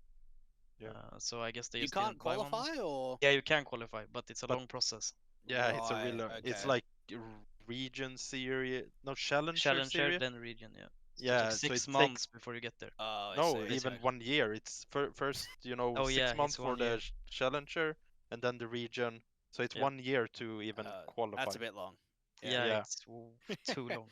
Yeah. So I guess they You just can't didn't buy one. qualify, or Yeah, you can qualify, but it's a long process. Yeah, it's a Right, real. It's okay. like region series, no challenger Challenger, series. then region, yeah. So Yeah, it's like so 6 it months before you get there. Oh, I No, see. even 1 year. It's first, Oh, 6 yeah, months it's for 1 the year. challenger, and then the region. So it's Yeah. 1 year to even qualify. That's a bit long. Yeah, Yeah. it's too long.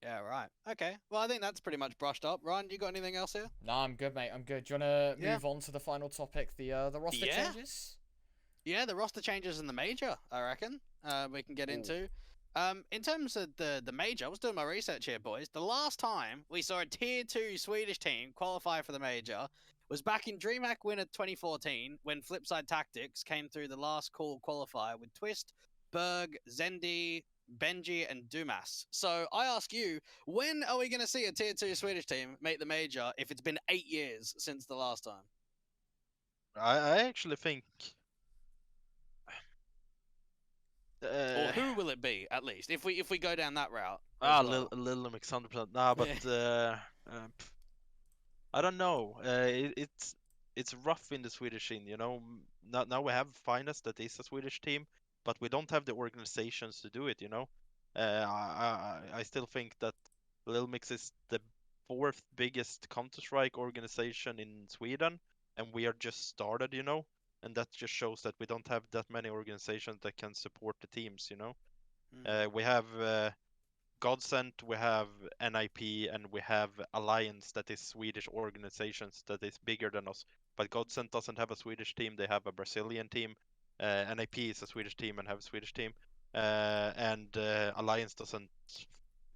Yeah, right. Okay. Well, I think that's pretty much brushed up. Ryan, you got anything else here? No, I'm good, mate. I'm good. Do you want to Yeah. move on to the final topic, the roster Yeah. changes? Yeah, the roster changes in the major, I reckon. We can get into. In terms of the major, I was doing my research here, boys. The last time we saw a tier 2 Swedish team qualify for the major was back in DreamHack Winter 2014 when Flipside Tactics came through the last call qualifier with Twist, Berg, Zendi, Benji, and Dumas. So I ask you, when are we going to see a tier 2 Swedish team make the major if it's been 8 years since the last time? I actually think. Or who will it be, at least, if we go down that route? Lilmix 100%. Nah, but pff, I don't know. It's rough in the Swedish scene, you know. Now we have Finest, that is a Swedish team, but we don't have the organizations to do it, you know. I still think that Lilmix is the fourth biggest Counter-Strike organization in Sweden, and we are just started, you know. And that just shows that we don't have that many organizations that can support the teams, you know. We have Godsent, we have NIP, and we have Alliance, that is Swedish organizations that is bigger than us. But Godsent doesn't have a Swedish team; they have a Brazilian team. NIP is a Swedish team and have a Swedish team, and Alliance doesn't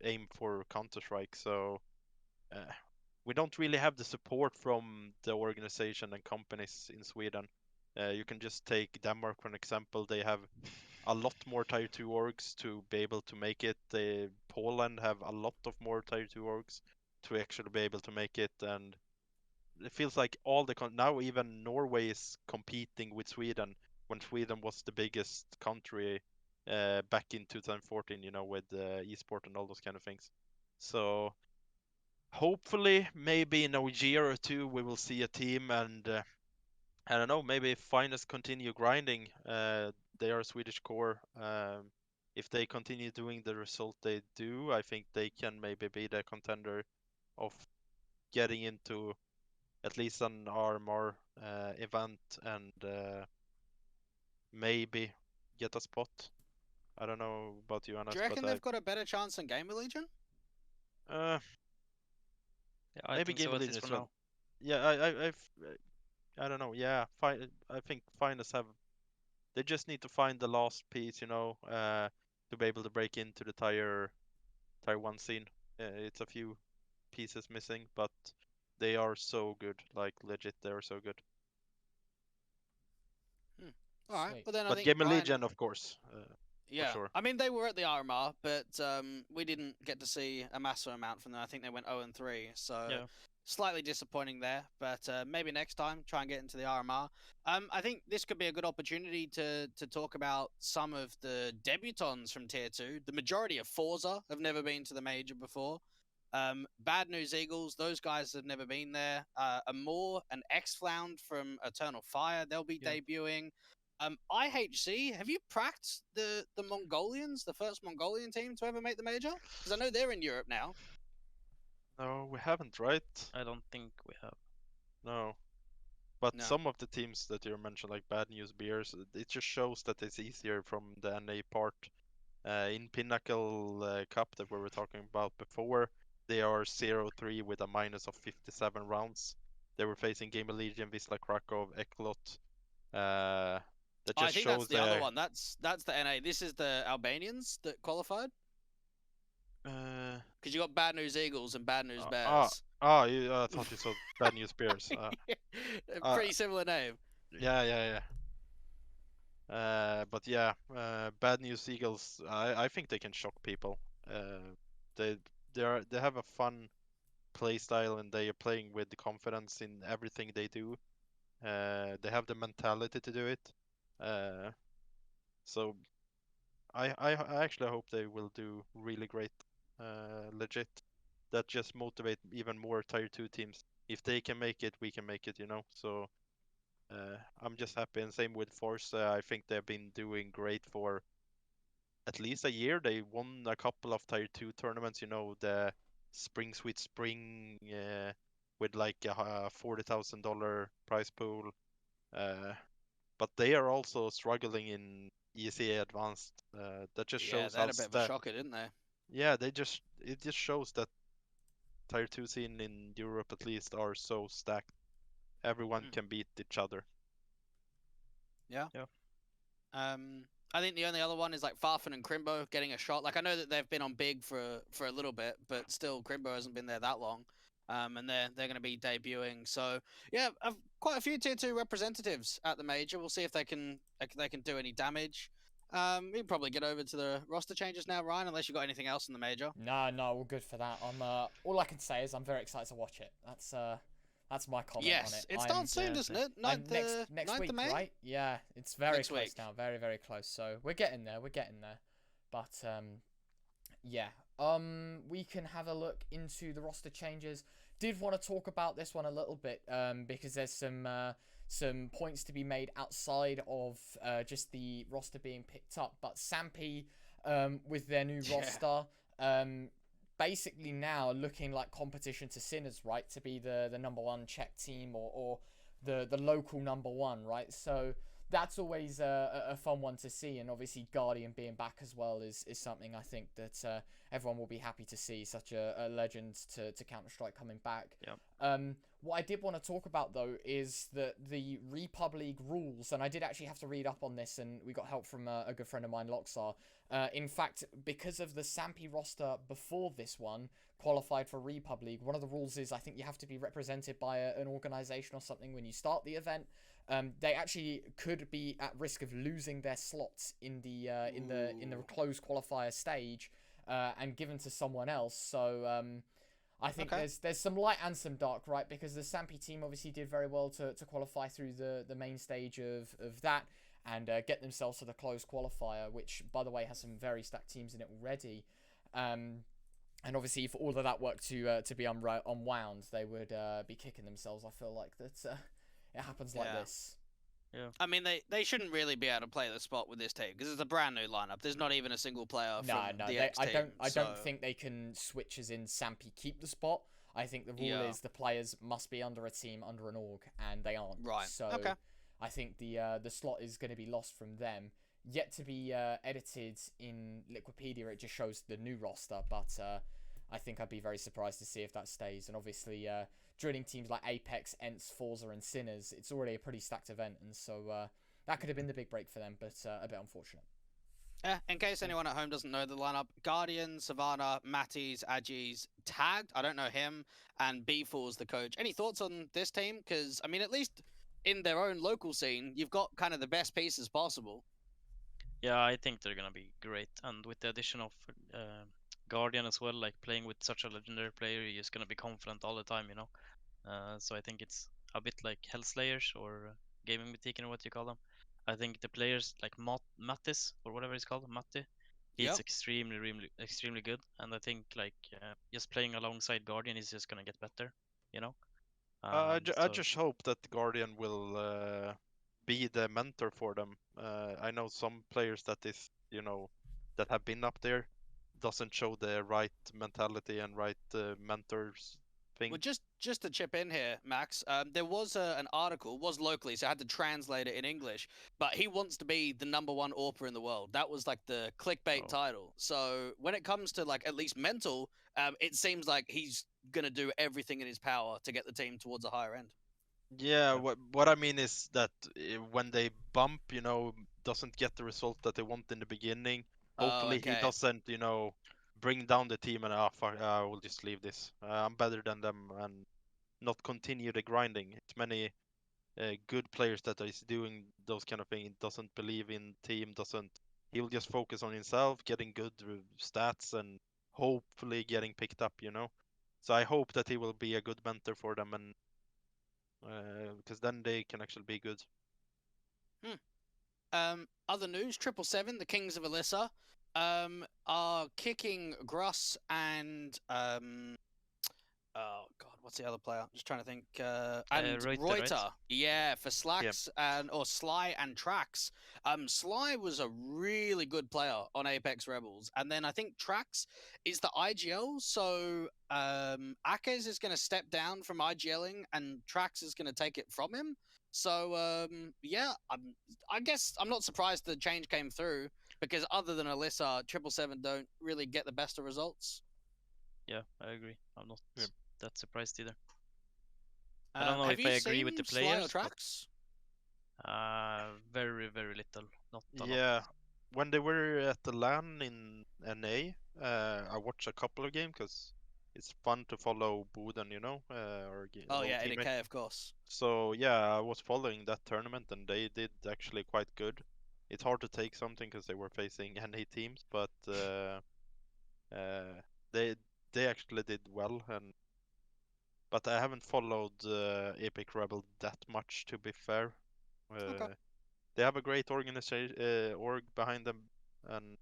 aim for Counter-Strike, so we don't really have the support from the organization and companies in Sweden. You can just take Denmark for an example. They have a lot more tier 2 orgs to be able to make it. Poland have a lot of more tier 2 orgs to actually be able to make it, and it feels like all the now even Norway is competing with Sweden when Sweden was the biggest country back in 2014, you know, with esport and all those kind of things. So hopefully, maybe in a year or two, we will see a team, and I don't know, maybe if Finest continue grinding, they are a Swedish core. If they continue doing the result they do, I think they can maybe be the contender of getting into at least an RMR event and maybe get a spot. I don't know about you, Anas. Do you reckon they've got a better chance than Gamer Legion? Yeah, I maybe think so, Gamer at Legion least as for well. now. Yeah, I don't know. Yeah, I think Finest have. They just need to find the last piece, you know, to be able to break into the tier 1 scene. It's a few pieces missing, but they are so good. Like legit, they are so good. All right. Sweet. Well, then I But think Gamer Ryan, Legion, of course. yeah. sure. I mean, they were at the RMR, but we didn't get to see a massive amount from them. I think they went 0-3, so Yeah. slightly disappointing there. But maybe next time, try and get into the RMR. I think this could be a good opportunity to talk about some of the debutants from Tier 2. The majority of phzy have never been to the major before. Bad News Eagles, those guys have never been there. Amor and Xflound from Eternal Fire, they'll be debuting. IHC, have you pracked the Mongolians, the first Mongolian team to ever make the major? Because I know they're in Europe now. No, we haven't, right? I don't think we have. No. But No. some of the teams that you mentioned, like Bad News Bears, it just shows that it's easier from the NA part. In Pinnacle Cup that we were talking about before, they are 0-3 with a minus of 57 rounds. They were facing Gamer Legion, Wisla Krakow, Eklot. That just I think shows that's the other one. That's the NA. This is the Albanians that qualified. Because you got Bad News Eagles and Bad News Bears. I thought you saw Bad News Bears. Pretty similar name. Yeah. But yeah, Bad News Eagles. I think they can shock people. They have a fun play style and they are playing with the confidence in everything they do. They have the mentality to do it. So I actually hope they will do really great. Legit. That just motivate even more tier 2 teams. If they can make it, we can make it, you know. So I'm just happy, and same with Force. I think they've been doing great for at least a year. They won a couple of tier 2 tournaments, you know, the Spring Sweet Spring with like a $40,000 prize pool. But they are also struggling in ESEA Advanced. That just Yeah, shows they how had a bit of a shocker, didn't they? Yeah, it just shows that tier 2 scene in Europe at least are so stacked. Everyone can beat each other. Yeah. I think the only other one is like Farfan and Crimbo getting a shot. Like I know that they've been on big for a little bit, but still Crimbo hasn't been there that long. And they're going to be debuting. So yeah, quite a few tier 2 representatives at the major. We'll see if they can do any damage. We can probably get over to the roster changes now, Ryan, unless you got anything else in the major. No, all good for that. I'm all I can say is I'm very excited to watch it. That's my comment on Yes, it. it starts soon, doesn't it? Next 9th week, of May? right? Yeah, it's very Next close week. now. Very, very close. So we're getting there. But yeah. We can have a look into the roster changes. Did want to talk about this one a little bit because there's some points to be made outside of just the roster being picked up. But Sampi with their new roster basically now looking like competition to Sinners, right? To be the number one Czech team or the local number one, right? So that's always a fun one to see, and obviously Guardian being back as well is something I think that everyone will be happy to see. Such a legend to Counter-Strike coming back. Yep. What I did want to talk about though is that the Republic rules, and I did actually have to read up on this, and we got help from a good friend of mine, Loxar. In fact, because of the Sampi roster before this one qualified for Republic, one of the rules is I think you have to be represented by an organization or something when you start the event. They actually could be at risk of losing their slots in the closed qualifier stage and given to someone else. So I think there's some light and some dark, right? Because the Sampi team obviously did very well to qualify through the main stage of that and get themselves to the closed qualifier, which by the way has some very stacked teams in it already. And obviously, for all of that work to be unwound, they would be kicking themselves. I feel like that. It happens like this. Yeah. I mean, they shouldn't really be able to play the spot with this team because it's a brand new lineup. There's not even a single player from the X team. I don't think they can switch as in Sampi keep the spot. I think the rule is the players must be under a team, under an org, and they aren't. Right. So I think the slot is going to be lost from them. Yet to be edited in Liquipedia, it just shows the new roster, but I think I'd be very surprised to see if that stays. And obviously, joining teams like Apeks, ENCE, phzy, and Sinners, it's already a pretty stacked event, and so that could have been the big break for them, but a bit unfortunate. In case anyone at home doesn't know the lineup, Guardian, Savannah, Matties, Aggies, tagged, I don't know him, and Bfull's the coach. Any thoughts on this team? Because, I mean, at least in their own local scene, you've got kind of the best pieces possible. Yeah, I think they're gonna be great, and with the addition of Guardian as well, like playing with such a legendary player, he's just gonna be confident all the time, you know. So I think it's a bit like Hellslayers or Gaming Boutique, or what you call them. I think the players like Mattis or whatever it's called, Matti, he's extremely good, and I think like just playing alongside Guardian is just gonna get better, you know. I just hope that Guardian will be the mentor for them. I know some players that is, that have been up there doesn't show the right mentality and right mentors thing. Well, just to chip in here, Max, there was an article, was locally, so I had to translate it in English, but he wants to be the number one AWPer in the world. That was like the clickbait title. So when it comes to like at least mental, it seems like he's going to do everything in his power to get the team towards a higher end. Yeah, what I mean is that when they bump, doesn't get the result that they want in the beginning, hopefully he doesn't, bring down the team and fuck, I will just leave this. I'm better than them and not continue the grinding. It's many good players that is doing those kind of things. Doesn't believe in team. He'll just focus on himself, getting good stats, and hopefully getting picked up. So I hope that he will be a good mentor for them, and because then they can actually be good. Other news: 777, the Kings of Elisa, are kicking Gruss and oh god, what's the other player? I'm just trying to think. And ReTr00, right? Yeah, for Slacks or SLY and Trax. SLY was a really good player on Apeks Rebels, and then I think Trax is the IGL. So Akez is going to step down from IGLing, and Trax is going to take it from him. So yeah, I guess I'm not surprised the change came through, because other than Elisa, 777 don't really get the best of results. Yeah, I agree. I'm not that surprised either. I don't know if I agree with the players. Trax? Very, very little. Not a Yeah, lot. when they were at the LAN in NA, I watched a couple of games because it's fun to follow Boden, or ADK, of course. So yeah, I was following that tournament, and they did actually quite good it's hard to take something because they were facing NA teams, but they actually did well, but I haven't followed Apeks Rebels that much, to be fair. Okay. They have a great organization, org behind them, and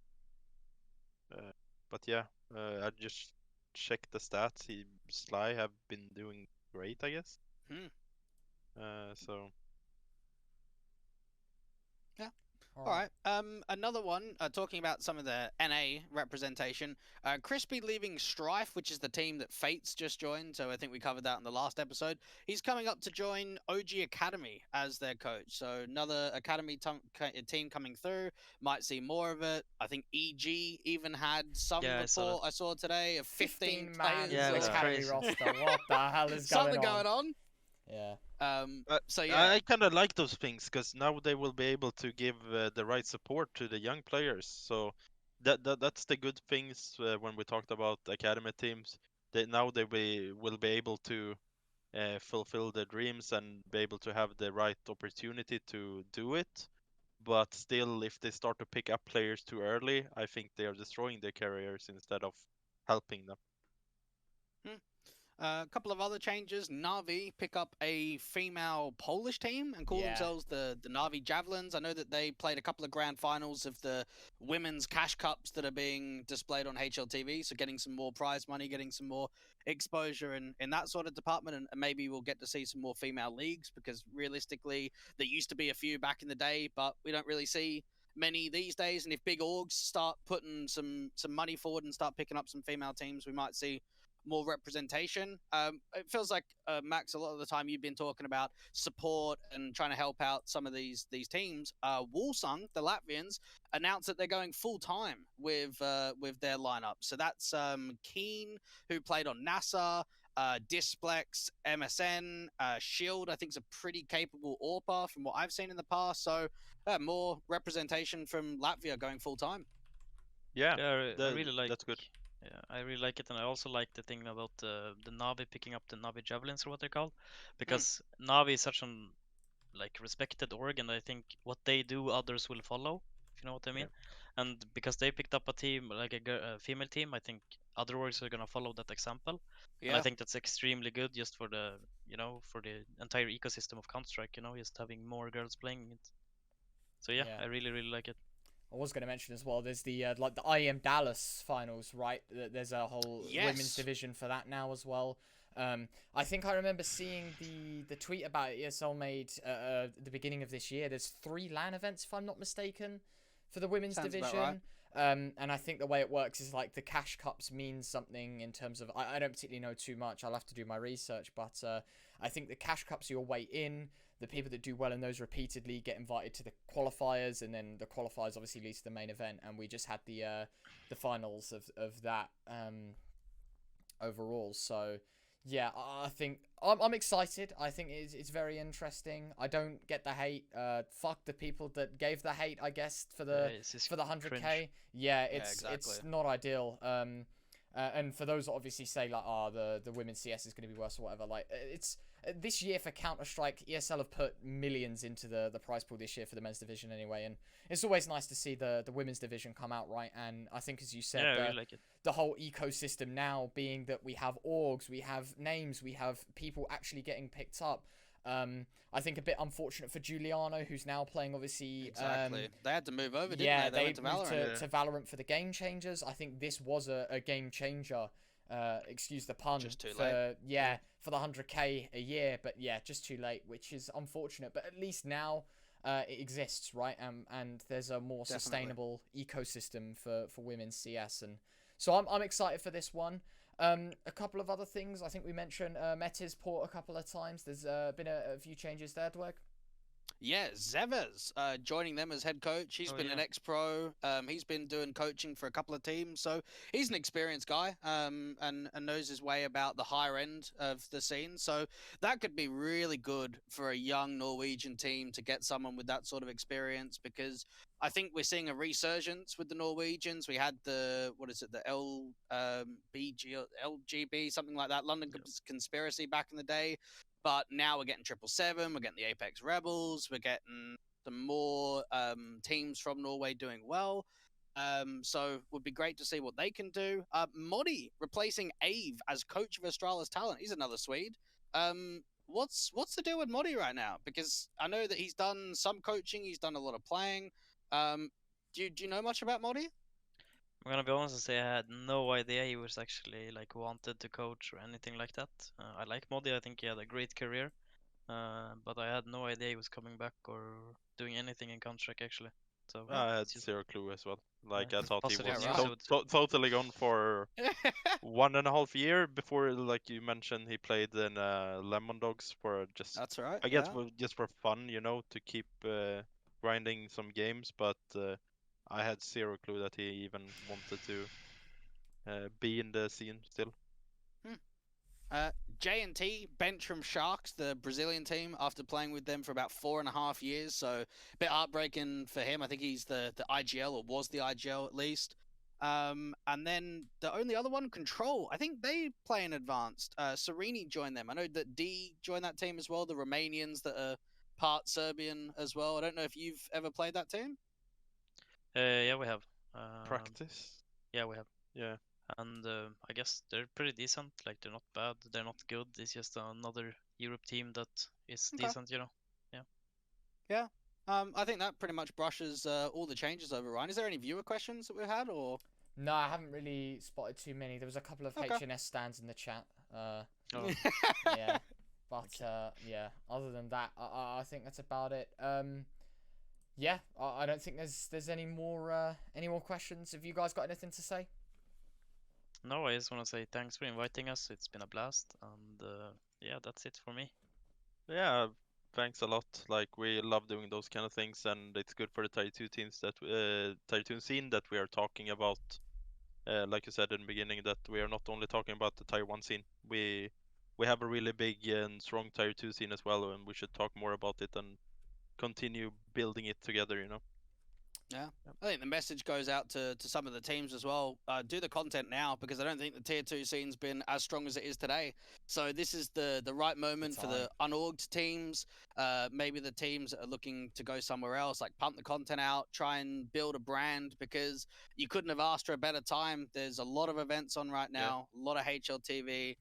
but yeah, I just checked the stats. SLY have been doing great, I guess. So All right. Another one, talking about some of the NA representation. Crispy leaving Strife, which is the team that Fates just joined. So I think we covered that in the last episode. He's coming up to join OG Academy as their coach. So another Academy team coming through. Might see more of it. I think EG even had some report I saw today of 15 man players. Academy roster. What the hell is Something going on. Yeah. So yeah, I kind of like those things because now they will be able to give the right support to the young players. So that's the good things when we talked about academy teams. Now they will be able to fulfill their dreams and be able to have the right opportunity to do it. But still, if they start to pick up players too early, I think they are destroying their careers instead of helping them. A couple of other changes. NAVI pick up a female Polish team and call themselves the NAVI Javelins. I know that they played a couple of grand finals of the women's cash cups that are being displayed on HLTV, so getting some more prize money, getting some more exposure in that sort of department, and maybe we'll get to see some more female leagues, because realistically there used to be a few back in the day, but we don't really see many these days. And if big orgs start putting some money forward and start picking up some female teams, we might see more representation. It feels like, Max, a lot of the time you've been talking about support and trying to help out some of these teams. Wolsung, the Latvians, announced that they're going full time with their lineup. So that's Keen, who played on NASA, Displex, MSN, Shield. I think is a pretty capable AWPer from what I've seen in the past. So more representation from Latvia going full time. Yeah, I really like. That's good. Yeah, I really like it, and I also like the thing about the NAVI picking up the NAVI Javelins, or what they're called, because NAVI is such an respected org, and I think what they do, others will follow, if you know what I mean. Yeah. And because they picked up a team, like a female team, I think other orgs are gonna follow that example. Yeah. And I think that's extremely good, just for the for the entire ecosystem of Counter-Strike. Just having more girls playing it. So yeah, I really like it. I was going to mention as well, there's the the IEM Dallas finals, right? There's a whole women's division for that now as well. I think I remember seeing the tweet about it ESL made at the beginning of this year. There's 3 LAN events, if I'm not mistaken, for the women's division. Right. And I think the way it works is like the cash cups means something in terms of, I don't particularly know too much. I'll have to do my research, but I think the cash cups are your way in. The people that do well in those repeatedly get invited to the qualifiers, and then the qualifiers obviously lead to the main event. And we just had the finals of that overall. So yeah, I think I'm excited. I think it's very interesting. I don't get the hate. Fuck the people that gave the hate, I guess, for the 100k. Cringe. Yeah, it's not ideal. And for those that obviously say like, the women's CS is going to be worse or whatever, like it's this year for Counter-Strike, ESL have put millions into the prize pool this year for the men's division anyway, and it's always nice to see the women's division come out right. And I think, as you said, I really like it. The whole ecosystem now being that we have orgs, we have names, we have people actually getting picked up. I think a bit unfortunate for Giuliano, who's now playing, obviously. Exactly. They had to move over, didn't they? They went to Valorant. To Valorant for the Game Changers. I think this was a game changer. Excuse the pun. Just too late. Yeah, for the 100k a year, but yeah, just too late, which is unfortunate. But at least now it exists, right? And there's a more sustainable ecosystem for women's CS, and so I'm excited for this one. A couple of other things. I think we mentioned Metis port a couple of times. There's been a few changes there, Dweg. Yeah, Zevez joining them as head coach. He's been an ex-pro. He's been doing coaching for a couple of teams, so he's an experienced guy and knows his way about the higher end of the scene. So that could be really good for a young Norwegian team to get someone with that sort of experience, because I think we're seeing a resurgence with the Norwegians. We had the LGB, something like that, London Conspiracy back in the day. But now we're getting 777, we're getting the Apeks Rebels, we're getting some more teams from Norway doing well. So would be great to see what they can do. Modi replacing Ave as coach of Astralis Talent. He's another Swede. What's the deal with Modi right now? Because I know that he's done some coaching, he's done a lot of playing. Do you know much about Modi? I'm gonna be honest and say I had no idea he was actually like wanted to coach or anything like that. I like Modi. I think he had a great career, but I had no idea he was coming back or doing anything in Counter-Strike actually. So I had it's just zero clue as well. Like I it's thought he positive was news, I would totally gone for 1.5 year before, like you mentioned, he played in Lemon Dogs for just, That's right. I guess, yeah. just for fun, you know, to keep grinding some games. But I had zero clue that he even wanted to be in the scene still. J&T bench from Sharks, the Brazilian team, after playing with them for about 4.5 years. So a bit heartbreaking for him. I think he's the IGL, or was the IGL at least. And then the only other one, Control. I think they play in advanced. Serini joined them. I know that D joined that team as well. The Romanians that are part Serbian as well. I don't know if you've ever played that team. yeah, we have. Practice. Yeah, we have. Yeah. And I guess they're pretty decent. Like they're not bad, they're not good. It's just another Europe team that is Okay. decent, you know. I think that pretty much brushes all the changes over, Ryan. Is there any viewer questions that we've had, or? No, I haven't really spotted too many. There was a couple of Okay. HNS stands in the chat. Oh. Yeah, but yeah. Other than that, I think that's about it. Yeah, I don't think there's any more questions. Have you guys got anything to say? No, I just want to say thanks for inviting us. It's been a blast, and yeah, that's it for me. Yeah, thanks a lot. Like we love doing those kind of things, and it's good for the Tier 2 teams that Tier 2 scene that we are talking about. Like you said in the beginning, that we are not only talking about the Tier 1 scene. We have a really big and strong Tier 2 scene as well, and we should talk more about it and continue building it together, you know. Yeah, I think the message goes out to some of the teams as well. Do the content now, because I don't think the Tier 2 scene's been as strong as it is today. So this is the right moment for the unorged teams. Maybe the teams that are looking to go somewhere else, like pump the content out, try and build a brand, because you couldn't have asked for a better time. There's a lot of events on right now, a lot of HLTV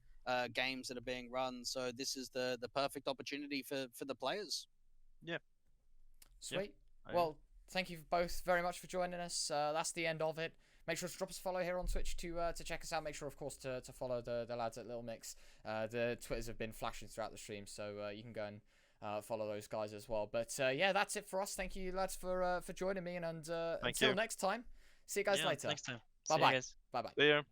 games that are being run. So this is the perfect opportunity for the players. Yeah. Sweet. Yeah. Well, thank you both very much for joining us. That's the end of it. Make sure to drop us a follow here on Twitch to check us out. Make sure, of course, to follow the lads at Lilmix. The Twitters have been flashing throughout the stream, so you can go and follow those guys as well. But yeah, that's it for us. Thank you, lads, for joining me, and until next time, see you guys later. Next time. Bye See you bye. guys. Bye bye. See ya.